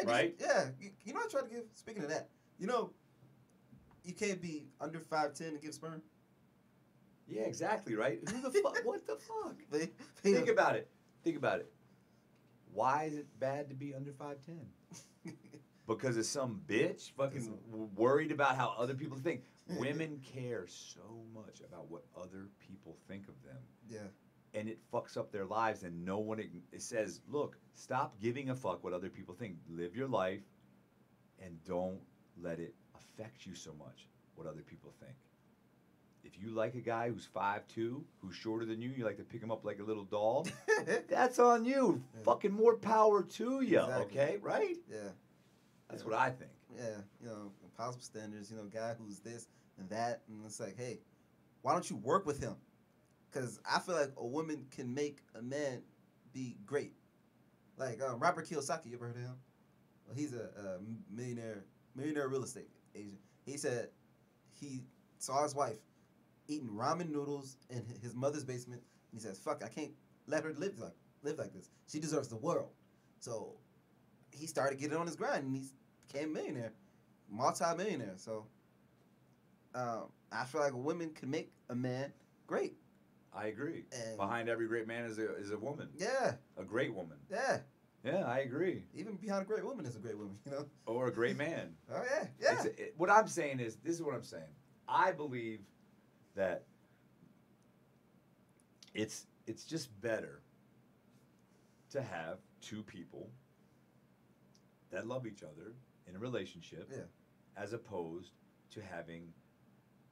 [SPEAKER 1] right?
[SPEAKER 2] I try to give. Speaking of that, you can't be under 5'10" and give sperm.
[SPEAKER 1] Yeah, exactly, right? Who the fuck? What the fuck?
[SPEAKER 2] Think
[SPEAKER 1] about it. Why is it bad to be under 5'10"? Because it's some bitch fucking worried about how other people think. Women care so much about what other people think of them.
[SPEAKER 2] Yeah.
[SPEAKER 1] And it fucks up their lives, and no one... It says, look, stop giving a fuck what other people think. Live your life, and don't let it affect you so much what other people think. If you like a guy who's 5'2", who's shorter than you like to pick him up like a little doll, that's on you. Yeah. Fucking more power to you, okay? Right?
[SPEAKER 2] Yeah.
[SPEAKER 1] That's what I think.
[SPEAKER 2] Yeah, impossible standards, guy who's this and that, and it's like, hey, why don't you work with him? Because I feel like a woman can make a man be great. Like Robert Kiyosaki, you ever heard of him? Well, he's a millionaire real estate agent. He said he saw his wife eating ramen noodles in his mother's basement, and he says, fuck, I can't let her live like this. She deserves the world. So he started getting on his grind, and he became a millionaire, multi-millionaire. So I feel like a woman can make a man great.
[SPEAKER 1] I agree.
[SPEAKER 2] And
[SPEAKER 1] behind every great man is a woman.
[SPEAKER 2] Yeah.
[SPEAKER 1] A great woman.
[SPEAKER 2] Yeah.
[SPEAKER 1] Yeah, I agree.
[SPEAKER 2] Even behind a great woman is a great woman,
[SPEAKER 1] Or a great man.
[SPEAKER 2] Oh, yeah, yeah.
[SPEAKER 1] What I'm saying is, this is what I'm saying. I believe that it's just better to have two people that love each other in a relationship, as opposed to having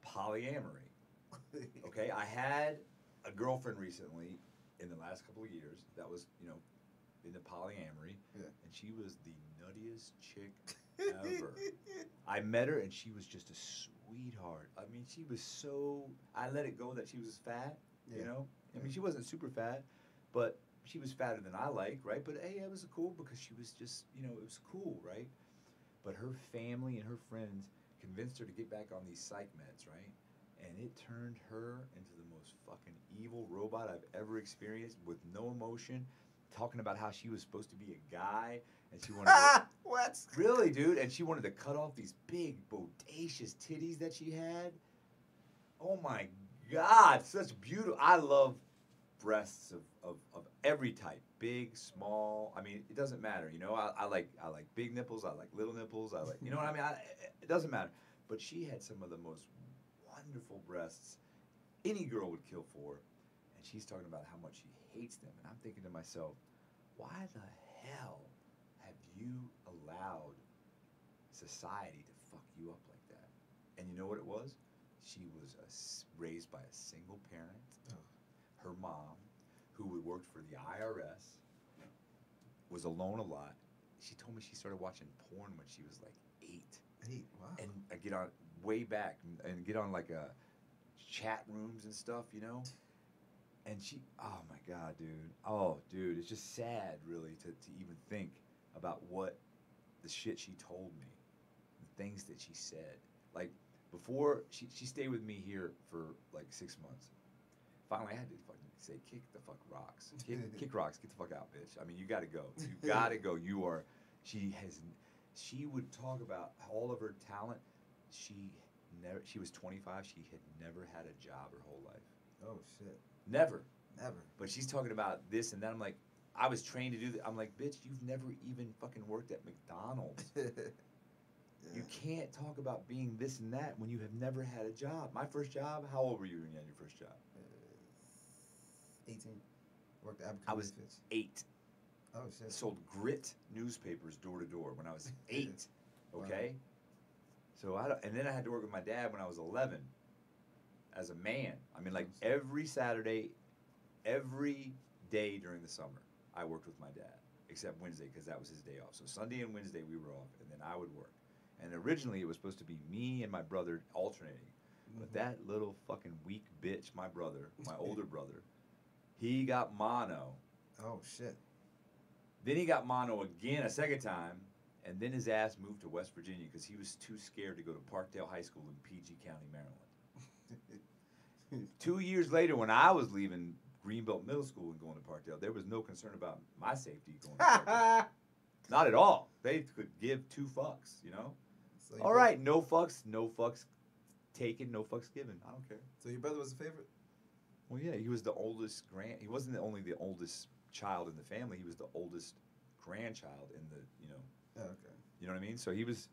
[SPEAKER 1] polyamory. Okay, I had a girlfriend recently in the last couple of years that was, into polyamory, and she was the nuttiest chick ever. I met her, and she was just a sweetheart. I mean, she was so... I let it go that she was fat, I mean, she wasn't super fat, but she was fatter than I like, right? But, hey, it was cool because she was just, it was cool, right? But her family and her friends convinced her to get back on these psych meds, right? And it turned her into the most fucking evil robot I've ever experienced, with no emotion. talking about how she was supposed to be a guy and she wanted to,
[SPEAKER 2] What?
[SPEAKER 1] really, dude, and she wanted to cut off these big bodacious titties that she had. Oh my God, such beautiful. I love breasts of every type, big, small. I mean, it doesn't matter. You know, I like big nipples. I like little nipples. I like, you know what I mean. It doesn't matter. But she had some of the most wonderful breasts any girl would kill for, and she's talking about how much she hates them. And I'm thinking to myself, why the hell have you allowed society to fuck you up like that? And you know what it was? She was raised by a single parent. Her mom, who worked for the IRS, was alone a lot. She told me she started watching porn when she was like 8.
[SPEAKER 2] 8, wow.
[SPEAKER 1] And I get on way back and get on like chat rooms and stuff, you know? And she, oh my God, dude. Oh, dude, it's just sad, really, to even think about what the shit she told me, the things that she said. Like, before, she stayed with me here for like 6 months. Finally, I had to fucking say, kick the fuck rocks. Kick rocks, get the fuck out, bitch. I mean, you gotta go. You gotta go. She would talk about all of her talent. She was 25. She had never had a job her whole life.
[SPEAKER 2] Oh, shit.
[SPEAKER 1] Never.
[SPEAKER 2] Never.
[SPEAKER 1] But she's talking about this and that. I'm like, I was trained to do that. I'm like, bitch, you've never even fucking worked at McDonald's. Yeah. You can't talk about being this and that when you have never had a job. My first job, how old were you when you had your first job?
[SPEAKER 2] 18. Worked at Abercrombie.
[SPEAKER 1] I was 8.
[SPEAKER 2] Oh, shit.
[SPEAKER 1] Sold grit newspapers door to door when I was 8. Okay? Wow. So and then I had to work with my dad when I was 11 as a man. I mean, like every Saturday, every day during the summer, I worked with my dad, except Wednesday because that was his day off. So Sunday and Wednesday we were off, and then I would work. And originally it was supposed to be me and my brother alternating. But that little fucking weak bitch, my brother, my older brother, he got mono.
[SPEAKER 2] Oh, shit.
[SPEAKER 1] Then he got mono again a second time, and then his ass moved to West Virginia because he was too scared to go to Parkdale High School in PG County, Maryland. 2 years later, when I was leaving Greenbelt Middle School and going to Parkdale, there was no concern about my safety going to Parkdale. Not at all. They could give 2 fucks, you know? So all right, no fucks taken, no fucks given. I don't care.
[SPEAKER 2] So your brother was a favorite?
[SPEAKER 1] Well, yeah, he was the oldest he wasn't only the oldest child in the family, he was the oldest grandchild in the, you know.
[SPEAKER 2] Oh, okay.
[SPEAKER 1] You know what I mean? So he was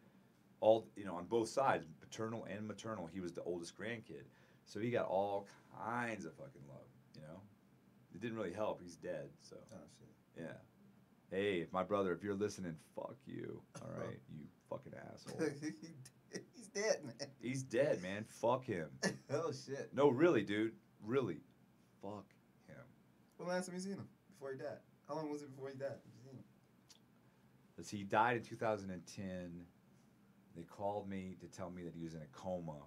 [SPEAKER 1] all, you know, on both sides, paternal and maternal, he was the oldest grandkid. So he got all kinds of fucking love, you know? It didn't really help. He's dead, so.
[SPEAKER 2] Oh, shit.
[SPEAKER 1] Yeah. Hey, if you're listening, fuck you, all right? You fucking asshole.
[SPEAKER 2] He's dead, man.
[SPEAKER 1] He's dead, man. Fuck him.
[SPEAKER 2] Oh, shit.
[SPEAKER 1] No, really, dude. Really. Fuck him.
[SPEAKER 2] When last time you seen him? Before he died? How long was it before he died?
[SPEAKER 1] Let's see, he died in 2010. They called me to tell me that he was in a coma,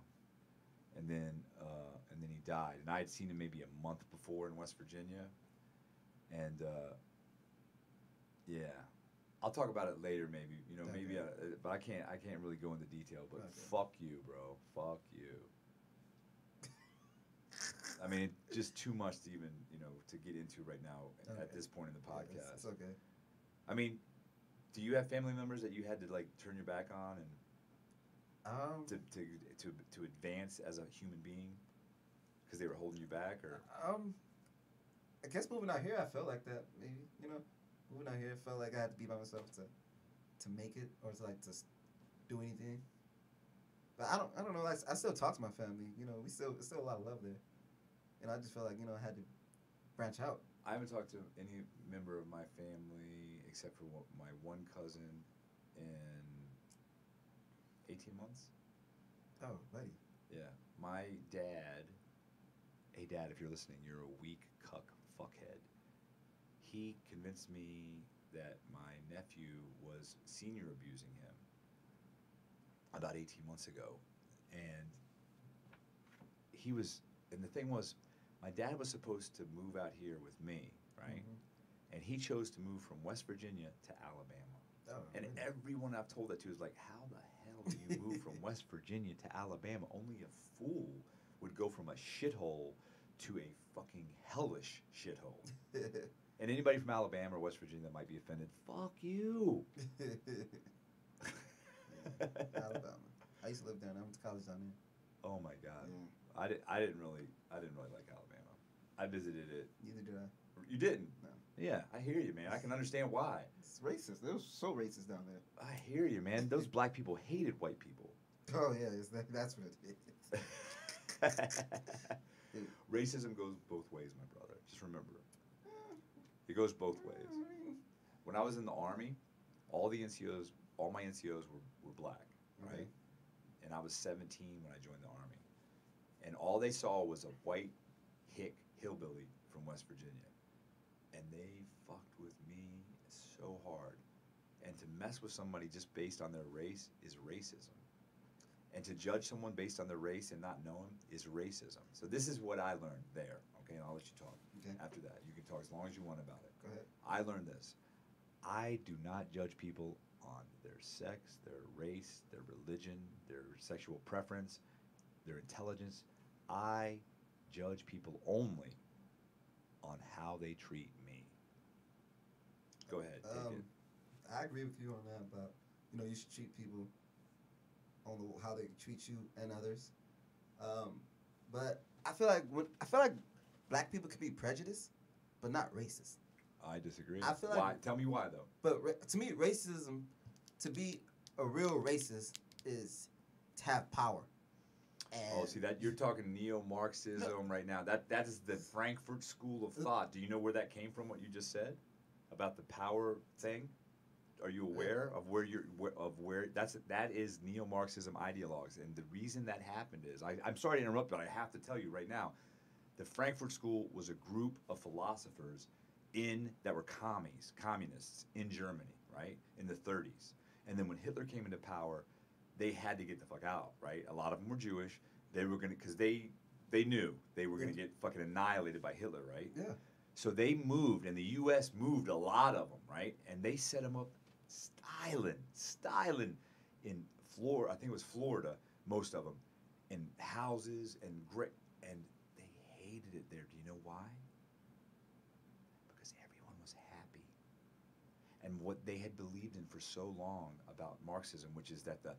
[SPEAKER 1] and then he died. And I had seen him maybe a month before in West Virginia, and yeah, I'll talk about it later, maybe. You know, okay. Maybe, but I can't really go into detail. But okay. Fuck you, bro. Fuck you. I mean, just too much to even, you know, to get into right now at this point in the podcast.
[SPEAKER 2] Yeah, it's okay.
[SPEAKER 1] I mean, do you have family members that you had to like turn your back on and to advance as a human being because they were holding you back, or?
[SPEAKER 2] I guess moving out here, I felt like that. Maybe, you know, moving out here, I felt like I had to be by myself to make it or to like to do anything. But I don't know. I still talk to my family. You know, it's still a lot of love there. And I just felt like, you know, I had to branch out.
[SPEAKER 1] I haven't talked to any member of my family except for my one cousin in 18 months.
[SPEAKER 2] Oh, buddy.
[SPEAKER 1] Yeah. My dad, hey dad, if you're listening, you're a weak cuck fuckhead. He convinced me that my nephew was senior abusing him about 18 months ago. And the thing was, my dad was supposed to move out here with me, right? Mm-hmm. And he chose to move from West Virginia to Alabama. Oh, and really? Everyone I've told that to is like, how the hell do you move from West Virginia to Alabama? Only a fool would go from a shithole to a fucking hellish shithole. And anybody from Alabama or West Virginia that might be offended, fuck you.
[SPEAKER 2] Alabama. I used to live down there. I went to college down there.
[SPEAKER 1] Oh my God.
[SPEAKER 2] Yeah.
[SPEAKER 1] I didn't really like Alabama. I visited it.
[SPEAKER 2] Neither did I.
[SPEAKER 1] You didn't?
[SPEAKER 2] No.
[SPEAKER 1] Yeah, I hear you, man. I can understand why.
[SPEAKER 2] It's racist. It was so racist down there.
[SPEAKER 1] I hear you, man. Those black people hated white people.
[SPEAKER 2] Oh yeah, that's what it is.
[SPEAKER 1] Racism goes both ways, my brother. Just remember. It goes both ways. When I was in the Army, all my NCOs were black, right?
[SPEAKER 2] Okay.
[SPEAKER 1] And I was 17 when I joined the Army. And all they saw was a white hick hillbilly from West Virginia. And they fucked with me so hard. And to mess with somebody just based on their race is racism. And to judge someone based on their race and not know him is racism. So this is what I learned there, okay? And I'll let you talk.
[SPEAKER 2] Okay.
[SPEAKER 1] After that, you can talk as long as you want about it.
[SPEAKER 2] Go ahead.
[SPEAKER 1] I learned this. I do not judge people on their sex, their race, their religion, their sexual preference, their intelligence. I judge people only on how they treat me. Go ahead, take it.
[SPEAKER 2] I agree with you on that, but you should treat people on how they treat you and others. But I feel like black people can be prejudiced, but not racist.
[SPEAKER 1] I disagree.
[SPEAKER 2] I feel
[SPEAKER 1] why?
[SPEAKER 2] like,
[SPEAKER 1] Tell me why, though.
[SPEAKER 2] But to me, racism, to be a real racist, is to have power. And
[SPEAKER 1] See that you're talking neo-Marxism right now. That is the Frankfurt School of Thought. Do you know where that came from? What you just said about the power thing? Are you aware of where that is neo-Marxism ideologues? And the reason that happened is I'm sorry to interrupt, but I have to tell you right now, the Frankfurt School was a group of philosophers that were communists in Germany, right, in the 30s. And then when Hitler came into power, they had to get the fuck out, right? A lot of them were Jewish. They were gonna, because they knew they were gonna get fucking annihilated by Hitler, right?
[SPEAKER 2] Yeah.
[SPEAKER 1] So they moved, and the U.S. moved a lot of them, right? And they set them up styling in Florida. I think it was Florida, most of them, in houses and they hated it there. Do you know why? Because everyone was happy. And what they had believed in for so long about Marxism, which is that the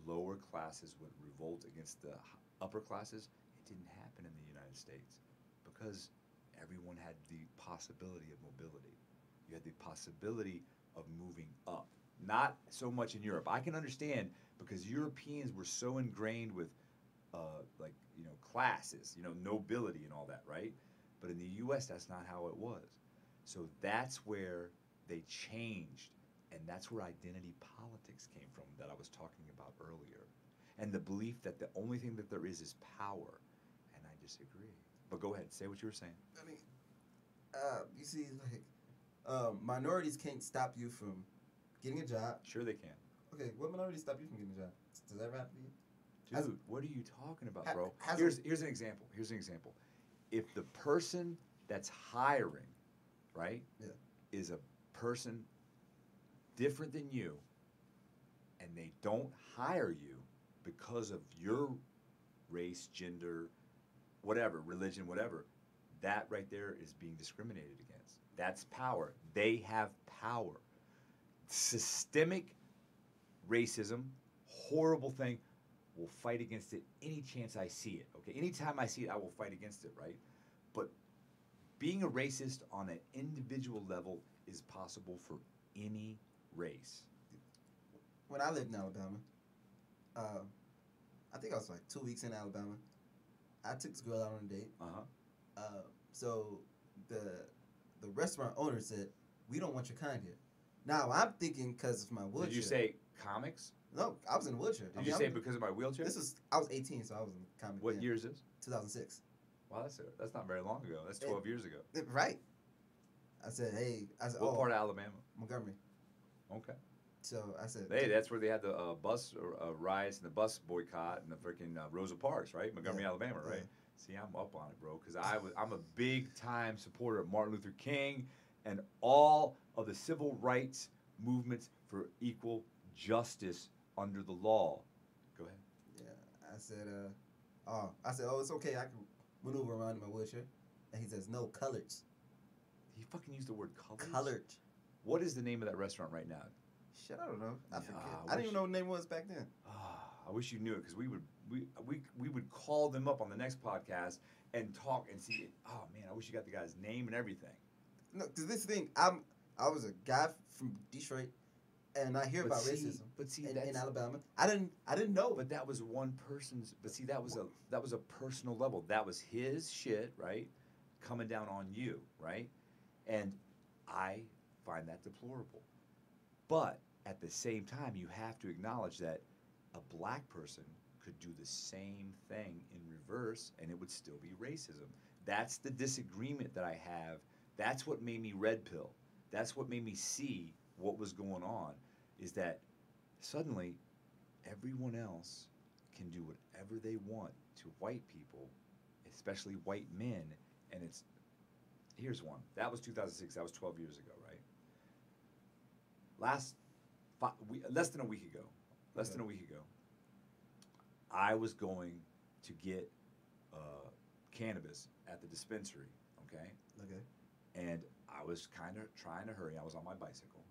[SPEAKER 1] lower classes would revolt against the upper classes, it didn't happen in the United States because everyone had the possibility of mobility. You had the possibility of moving up. Not so much in Europe. I can understand because Europeans were so ingrained with classes, nobility and all that, right? But in the U.S., that's not how it was. So that's where they changed, and that's where identity politics came from that I was talking about earlier. And the belief that the only thing that there is power, and I disagree. But go ahead, say what you were saying.
[SPEAKER 2] I mean, you see, minorities can't stop you from getting a job.
[SPEAKER 1] Sure they can.
[SPEAKER 2] Okay, what minorities stop you from getting a job? Does that ever happen to you?
[SPEAKER 1] Dude, what are you talking about, bro? Here's an example. If the person that's hiring, right, is a person different than you, and they don't hire you because of your race, gender, whatever, religion, whatever, that right there is being discriminated against. That's power. They have power. Systemic racism, horrible thing, will fight against it any chance I see it, okay? Anytime I see it, I will fight against it, right? But being a racist on an individual level is possible for any race.
[SPEAKER 2] When I lived in Alabama, I think I was like 2 weeks in Alabama. I took this girl out on a date. So the restaurant owner said, "We don't want your kind here." Now I'm thinking because of my wheelchair.
[SPEAKER 1] Did you say comics?
[SPEAKER 2] No, I was in a wheelchair.
[SPEAKER 1] Did you say because of my wheelchair?
[SPEAKER 2] I was 18, so I was in comic.
[SPEAKER 1] What year is this?
[SPEAKER 2] 2006.
[SPEAKER 1] Wow, that's not very long ago. That's 12 years ago.
[SPEAKER 2] Right. I said, hey.
[SPEAKER 1] What part of Alabama?
[SPEAKER 2] Montgomery.
[SPEAKER 1] Okay.
[SPEAKER 2] So I said,
[SPEAKER 1] hey, that's where they had the bus riots and the bus boycott and the freaking Rosa Parks, right? Montgomery, Alabama, right? See, I'm up on it, bro, because I'm a big time supporter of Martin Luther King and all of the civil rights movements for equal justice under the law. Go ahead.
[SPEAKER 2] Yeah, I said, it's okay, I can maneuver around in my wheelchair. And he says, no, coloreds.
[SPEAKER 1] He fucking used the word colored.
[SPEAKER 2] Colored.
[SPEAKER 1] What is the name of that restaurant right now?
[SPEAKER 2] Shit, I don't know. I forget.
[SPEAKER 1] I
[SPEAKER 2] I didn't
[SPEAKER 1] wish-
[SPEAKER 2] even know what the name was back then.
[SPEAKER 1] I wish you knew it, because we would call them up on the next podcast and talk and see. Oh man, I wish you got the guy's name and everything.
[SPEAKER 2] No, because this thing, I was a guy from Detroit, and I hear about racism.
[SPEAKER 1] But see,
[SPEAKER 2] in Alabama. I didn't know.
[SPEAKER 1] But that was one person's. But see, that was a personal level. That was his shit, right? Coming down on you, right? And I find that deplorable. But at the same time, you have to acknowledge that a black person could do the same thing in reverse, and it would still be racism. That's the disagreement that I have. That's what made me red pill. That's what made me see what was going on, is that suddenly everyone else can do whatever they want to white people, especially white men, and it's, here's one. That was 2006. That was 12 years ago, right? Less than a week ago, I was going to get cannabis at the dispensary, okay?
[SPEAKER 2] Okay.
[SPEAKER 1] And I was kind of trying to hurry. I was on my bicycle,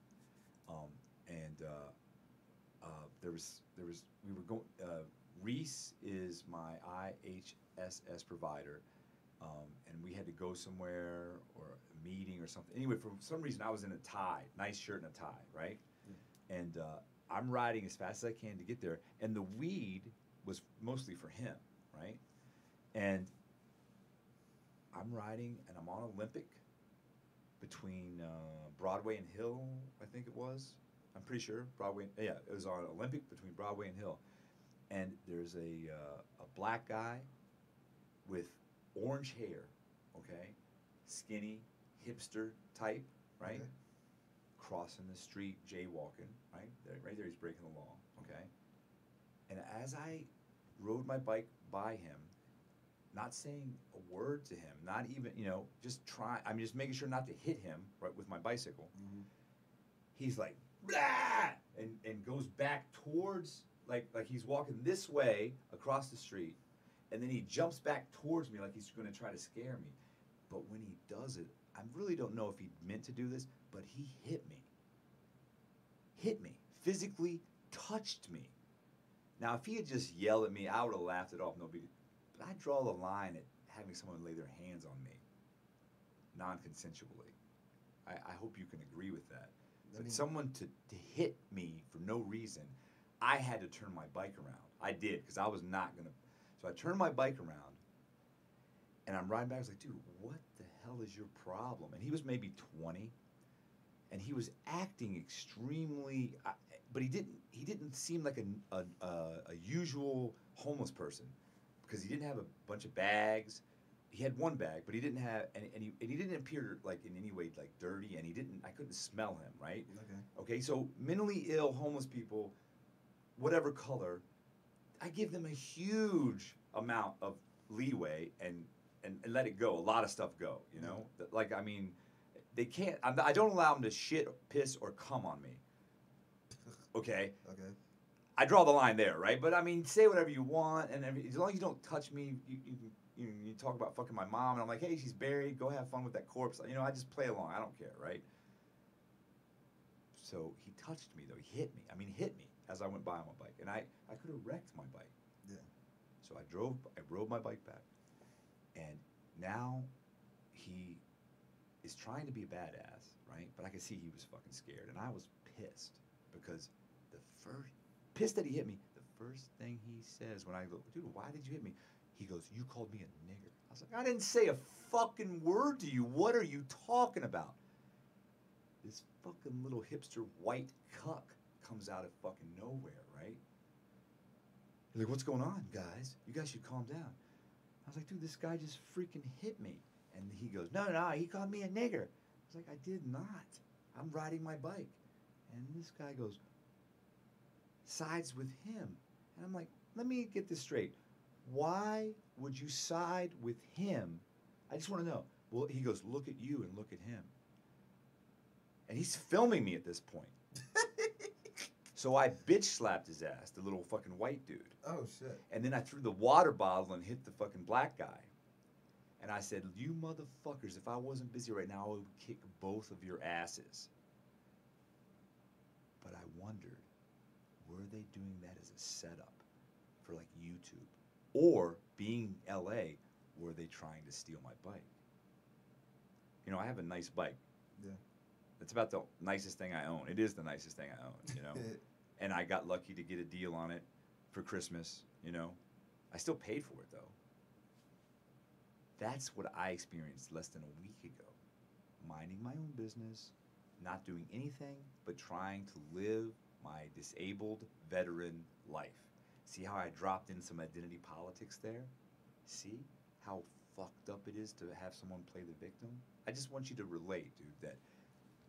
[SPEAKER 1] we were going. Reese is my IHSS provider, and we had to go somewhere or a meeting or something. Anyway, for some reason, I was in a tie, nice shirt and a tie, right? Yeah. And I'm riding as fast as I can to get there, and the weed was mostly for him, right? And I'm riding, and I'm on Olympic between Broadway and Hill, I think it was. I'm pretty sure Broadway. Yeah, it was on Olympic between Broadway and Hill, and there's a black guy with orange hair, okay, skinny, hipster type, right? Okay. Crossing the street, jaywalking, right there, he's breaking the law, okay. And as I rode my bike by him, not saying a word to him, not even, just just making sure not to hit him, right, with my bicycle. Mm-hmm. He's like, blah! And goes back towards, like he's walking this way across the street, and then he jumps back towards me like he's going to try to scare me. But when he does it, I really don't know if he meant to do this, but he hit me, physically touched me. Now, if he had just yelled at me, I would have laughed it off, no big deal. But I draw the line at having someone lay their hands on me, non-consensually. I hope you can agree with that. But someone to hit me for no reason, I had to turn my bike around. I did, because I was not going to. So I turned my bike around, and I'm riding back. I was like, dude, what the hell is your problem? And he was maybe 20, and he was acting extremely, but he didn't seem like a usual homeless person, because he didn't have a bunch of bags. He had one bag, but he didn't have, and he didn't appear like in any way like dirty, and I couldn't smell him, right? Okay, so mentally ill homeless people, whatever color, I give them a huge amount of leeway and let it go. A lot of stuff go, Like, I mean, they can't, I don't allow them to shit, piss, or come on me. Okay? Okay. I draw the line there, right? But I mean, say whatever you want, and as long as you don't touch me, you talk about fucking my mom, and I'm like, hey, she's buried, go have fun with that corpse. I just play along. I don't care, right? So he touched me, though. He hit me as I went by on my bike. And I could have wrecked my bike. Yeah. So I rode my bike back. And now he is trying to be a badass, right? But I could see he was fucking scared. And I was pissed, because pissed that he hit me. The first thing he says when I go, dude, why did you hit me? He goes, you called me a nigger. I was like, I didn't say a fucking word to you. What are you talking about? This fucking little hipster white cuck comes out of fucking nowhere, right? He's like, what's going on, guys? You guys should calm down. I was like, dude, this guy just freaking hit me. And he goes, no, he called me a nigger. I was like, I did not. I'm riding my bike. And this guy goes, sides with him. And I'm like, let me get this straight. Why would you side with him? I just want to know. Well, he goes, look at you and look at him. And he's filming me at this point. So I bitch slapped his ass, the little fucking white dude.
[SPEAKER 2] Oh, shit.
[SPEAKER 1] And then I threw the water bottle and hit the fucking black guy. And I said, you motherfuckers, if I wasn't busy right now, I would kick both of your asses. But I wondered, were they doing that as a setup for like YouTube? Or being LA, were they trying to steal my bike? You know, I have a nice bike.
[SPEAKER 2] Yeah.
[SPEAKER 1] It's about the nicest thing I own. It is the nicest thing I own, you know? And I got lucky to get a deal on it for Christmas, you know? I still paid for it, though. That's what I experienced less than a week ago. Minding my own business, not doing anything but trying to live my disabled veteran life. See how I dropped in some identity politics there? See how fucked up it is to have someone play the victim? I just want you to relate, dude, that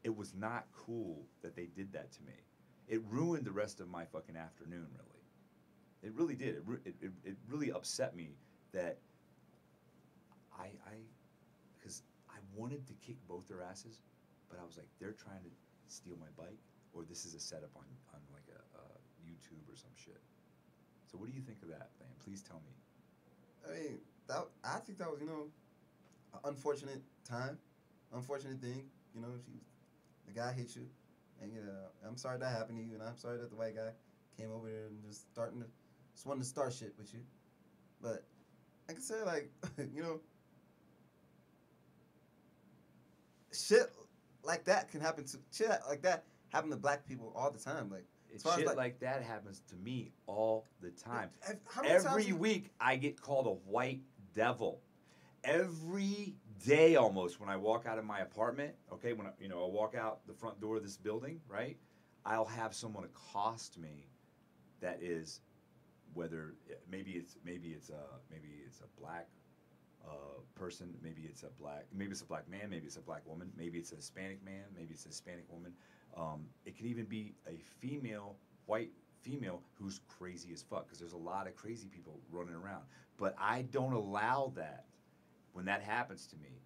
[SPEAKER 1] it was not cool that they did that to me. It ruined the rest of my fucking afternoon, really. It really did. It really upset me that because I wanted to kick both their asses, but I was like, they're trying to steal my bike, or this is a setup on like a YouTube or some shit. So what do you think of that, man? Please tell me.
[SPEAKER 2] I mean, I think that was, you know, an unfortunate time, unfortunate thing. You know, the guy hit you, and you know, I'm sorry that happened to you, and I'm sorry that the white guy came over there and just wanted to start shit with you. But like I said, like, you know, shit like that can happen to shit like that happen to black people all the time. Like
[SPEAKER 1] Shit like that happens to me all the time.
[SPEAKER 2] Every
[SPEAKER 1] week I get called a white devil. Every day almost when I walk out of my apartment, okay, when I walk out the front door of this building, right? I'll have someone accost me that is whether maybe it's a black person, maybe it's a black man, maybe it's a black woman, maybe it's a Hispanic man, maybe it's a Hispanic woman. It could even be a white female who's crazy as fuck, because there's a lot of crazy people running around. But I don't allow that when that happens to me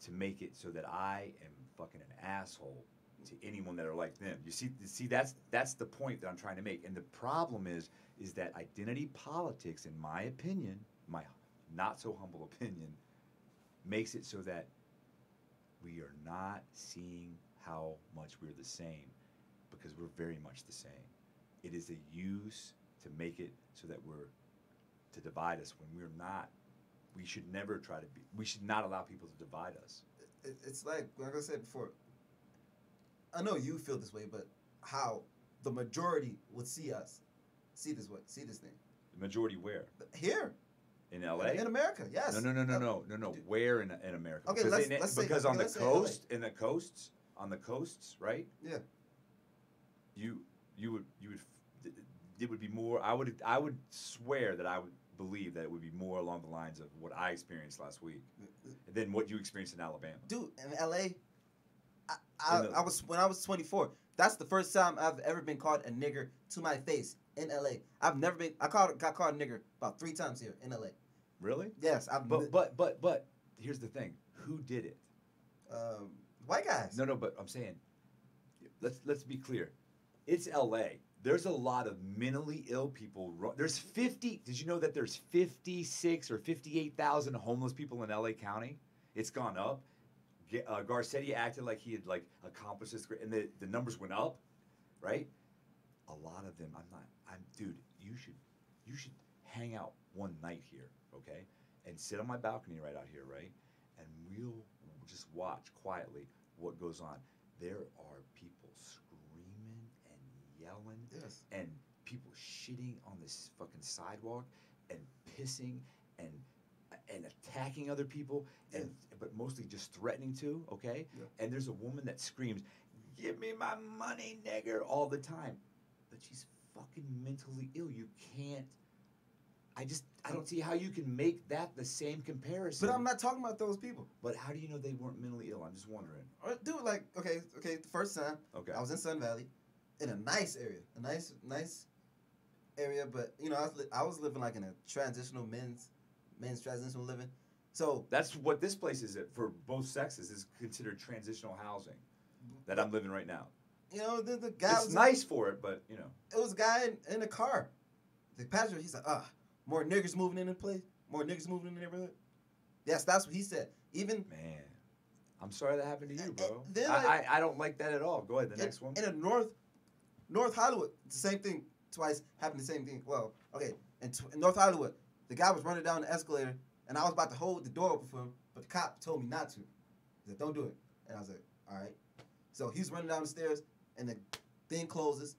[SPEAKER 1] to make it so that I am fucking an asshole to anyone that are like them. You see, that's the point that I'm trying to make. And the problem is that identity politics, in my opinion, my not so humble opinion, makes it so that we are not seeing how much we're the same, because we're very much the same. It is a use to make it so that to divide us when we're not. We should never we should not allow people to divide us.
[SPEAKER 2] It's like I said before, I know you feel this way, but how the majority would see this thing.
[SPEAKER 1] The majority where?
[SPEAKER 2] Here.
[SPEAKER 1] In LA?
[SPEAKER 2] In America, yes.
[SPEAKER 1] No. Where in America?
[SPEAKER 2] Okay, let's say
[SPEAKER 1] on the coast, on the coasts, right?
[SPEAKER 2] Yeah.
[SPEAKER 1] It would be more. I would swear that I would believe that it would be more along the lines of what I experienced last week than what you experienced in Alabama.
[SPEAKER 2] Dude, in LA, when I was 24. That's the first time I've ever been called a nigger to my face in LA. I've never been. Got called a nigger about 3 times here in LA.
[SPEAKER 1] Really?
[SPEAKER 2] Yes.
[SPEAKER 1] But here's the thing. Who did it?
[SPEAKER 2] White guys.
[SPEAKER 1] No. But I'm saying, let's be clear. It's LA. There's a lot of mentally ill people. There's 50. Did you know that there's 56 or 58,000 homeless people in LA County? It's gone up. Garcetti acted like he had accomplished this, and the numbers went up, right? A lot of them. Dude. You should hang out one night here, okay, and sit on my balcony right out here, right, and we'll just watch quietly what goes on. There are people screaming and yelling,
[SPEAKER 2] yes,
[SPEAKER 1] and people shitting on this fucking sidewalk and pissing and attacking other people, but mostly just threatening to, okay?
[SPEAKER 2] Yeah.
[SPEAKER 1] And there's a woman that screams, "Give me my money, nigger," all the time. But she's fucking mentally ill. You can't. I don't see how you can make that the same comparison.
[SPEAKER 2] But I'm not talking about those people.
[SPEAKER 1] But how do you know they weren't mentally ill? I'm just wondering.
[SPEAKER 2] Dude, okay, the first time, I was in Sun Valley, in a nice area, nice area, but you know, I was living like in a transitional men's transitional living. So
[SPEAKER 1] that's what this place is for both sexes, is considered transitional housing that I'm living right now.
[SPEAKER 2] You know, the guy
[SPEAKER 1] it's nice for it, but you know.
[SPEAKER 2] It was a guy in a car. The passenger, he's like, more niggers moving in the place, more niggers moving in the neighborhood. Yes, that's what he said. Even
[SPEAKER 1] Man, I'm sorry that happened to you, bro.
[SPEAKER 2] then,
[SPEAKER 1] I don't like that at all. Go ahead, the next one.
[SPEAKER 2] In North Hollywood, the same thing twice happened. The same thing. Well, okay, in North Hollywood, the guy was running down the escalator, and I was about to hold the door open for him, but the cop told me not to. He said, "Don't do it," and I was like, "All right." So he's running down the stairs, and the thing closes,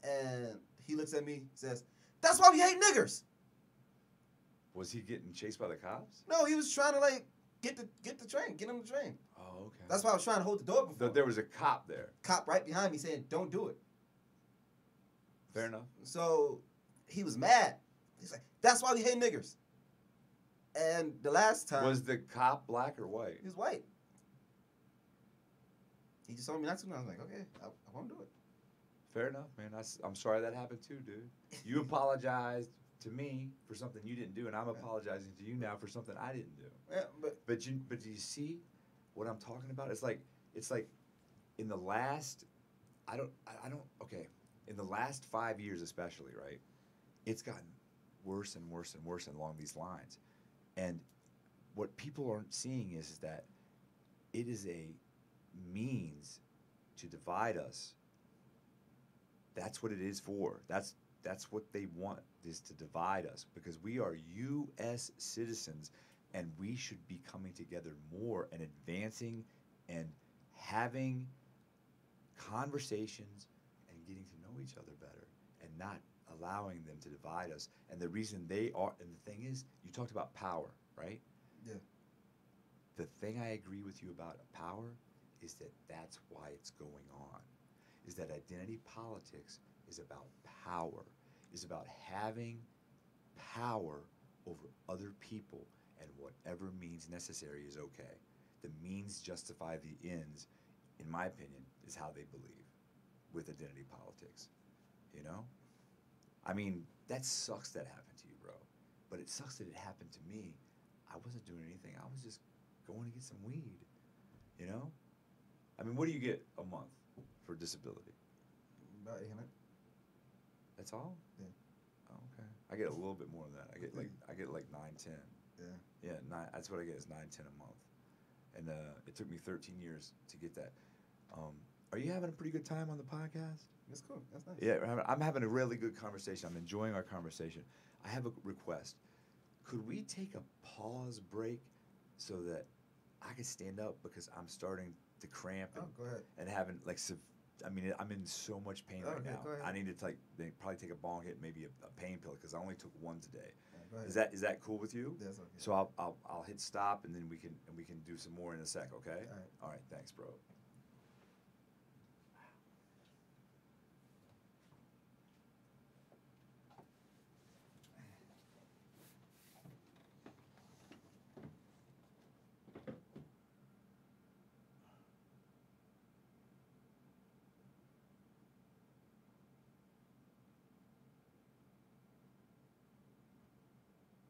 [SPEAKER 2] and he looks at me, says, "That's why we hate niggers."
[SPEAKER 1] Was he getting chased by the cops?
[SPEAKER 2] No, he was trying to like get the train, get on the train.
[SPEAKER 1] Oh, okay.
[SPEAKER 2] That's why I was trying to hold the door before.
[SPEAKER 1] There was a cop there.
[SPEAKER 2] Cop right behind me saying, "Don't do it."
[SPEAKER 1] Fair enough.
[SPEAKER 2] So he was mad. He's like, "That's why we hate niggers." And the last time
[SPEAKER 1] Was the cop black or white?
[SPEAKER 2] he was white. He just told me not to, and I was like, "Okay, I won't do it."
[SPEAKER 1] Fair enough, man. I'm sorry that happened too, dude. You apologized to me for something you didn't do, and I'm apologizing to you now for something I didn't do.
[SPEAKER 2] Yeah,
[SPEAKER 1] But do you see what I'm talking about? It's like in the last okay, in the last 5 years especially, right? It's gotten worse and worse and worse along these lines. And what people aren't seeing is that it is a means to divide us. That's what it is for. That's what they want, is to divide us, because we are U.S. citizens and we should be coming together more and advancing and having conversations and getting to know each other better and not allowing them to divide us. And the reason they are, and the thing is, you talked about power, right?
[SPEAKER 2] Yeah.
[SPEAKER 1] The thing I agree with you about power is that that's why it's going on, is that identity politics is about power, is about having power over other people, and whatever means necessary is okay. The means justify the ends, in my opinion, is how they believe with identity politics. You know? I mean, that sucks that happened to you, bro. But it sucks that it happened to me. I wasn't doing anything. I was just going to get some weed. You know? I mean, what do you get a month for disability?
[SPEAKER 2] About 800.
[SPEAKER 1] That's all?
[SPEAKER 2] Yeah.
[SPEAKER 1] Oh, okay. I get a little bit more than that. I get like 9, 10.
[SPEAKER 2] Yeah.
[SPEAKER 1] Yeah, that's what I get, is 9, 10 a month. And it took me 13 years to get that. Are you having a pretty good time on the podcast?
[SPEAKER 2] That's cool. That's nice.
[SPEAKER 1] Yeah, I'm having a really good conversation. I'm enjoying our conversation. I have a request. Could we take a pause break so that I can stand up, because I'm starting to cramp
[SPEAKER 2] Go ahead.
[SPEAKER 1] and having like I'm in so much pain right now.
[SPEAKER 2] Go ahead.
[SPEAKER 1] I need to probably take a bong hit, maybe a pain pill, because I only took one today.
[SPEAKER 2] Go ahead.
[SPEAKER 1] Is that cool with you?
[SPEAKER 2] That's okay.
[SPEAKER 1] So I'll hit stop, and then we can do some more in a sec. Okay.
[SPEAKER 2] All right.
[SPEAKER 1] All right. Thanks, bro.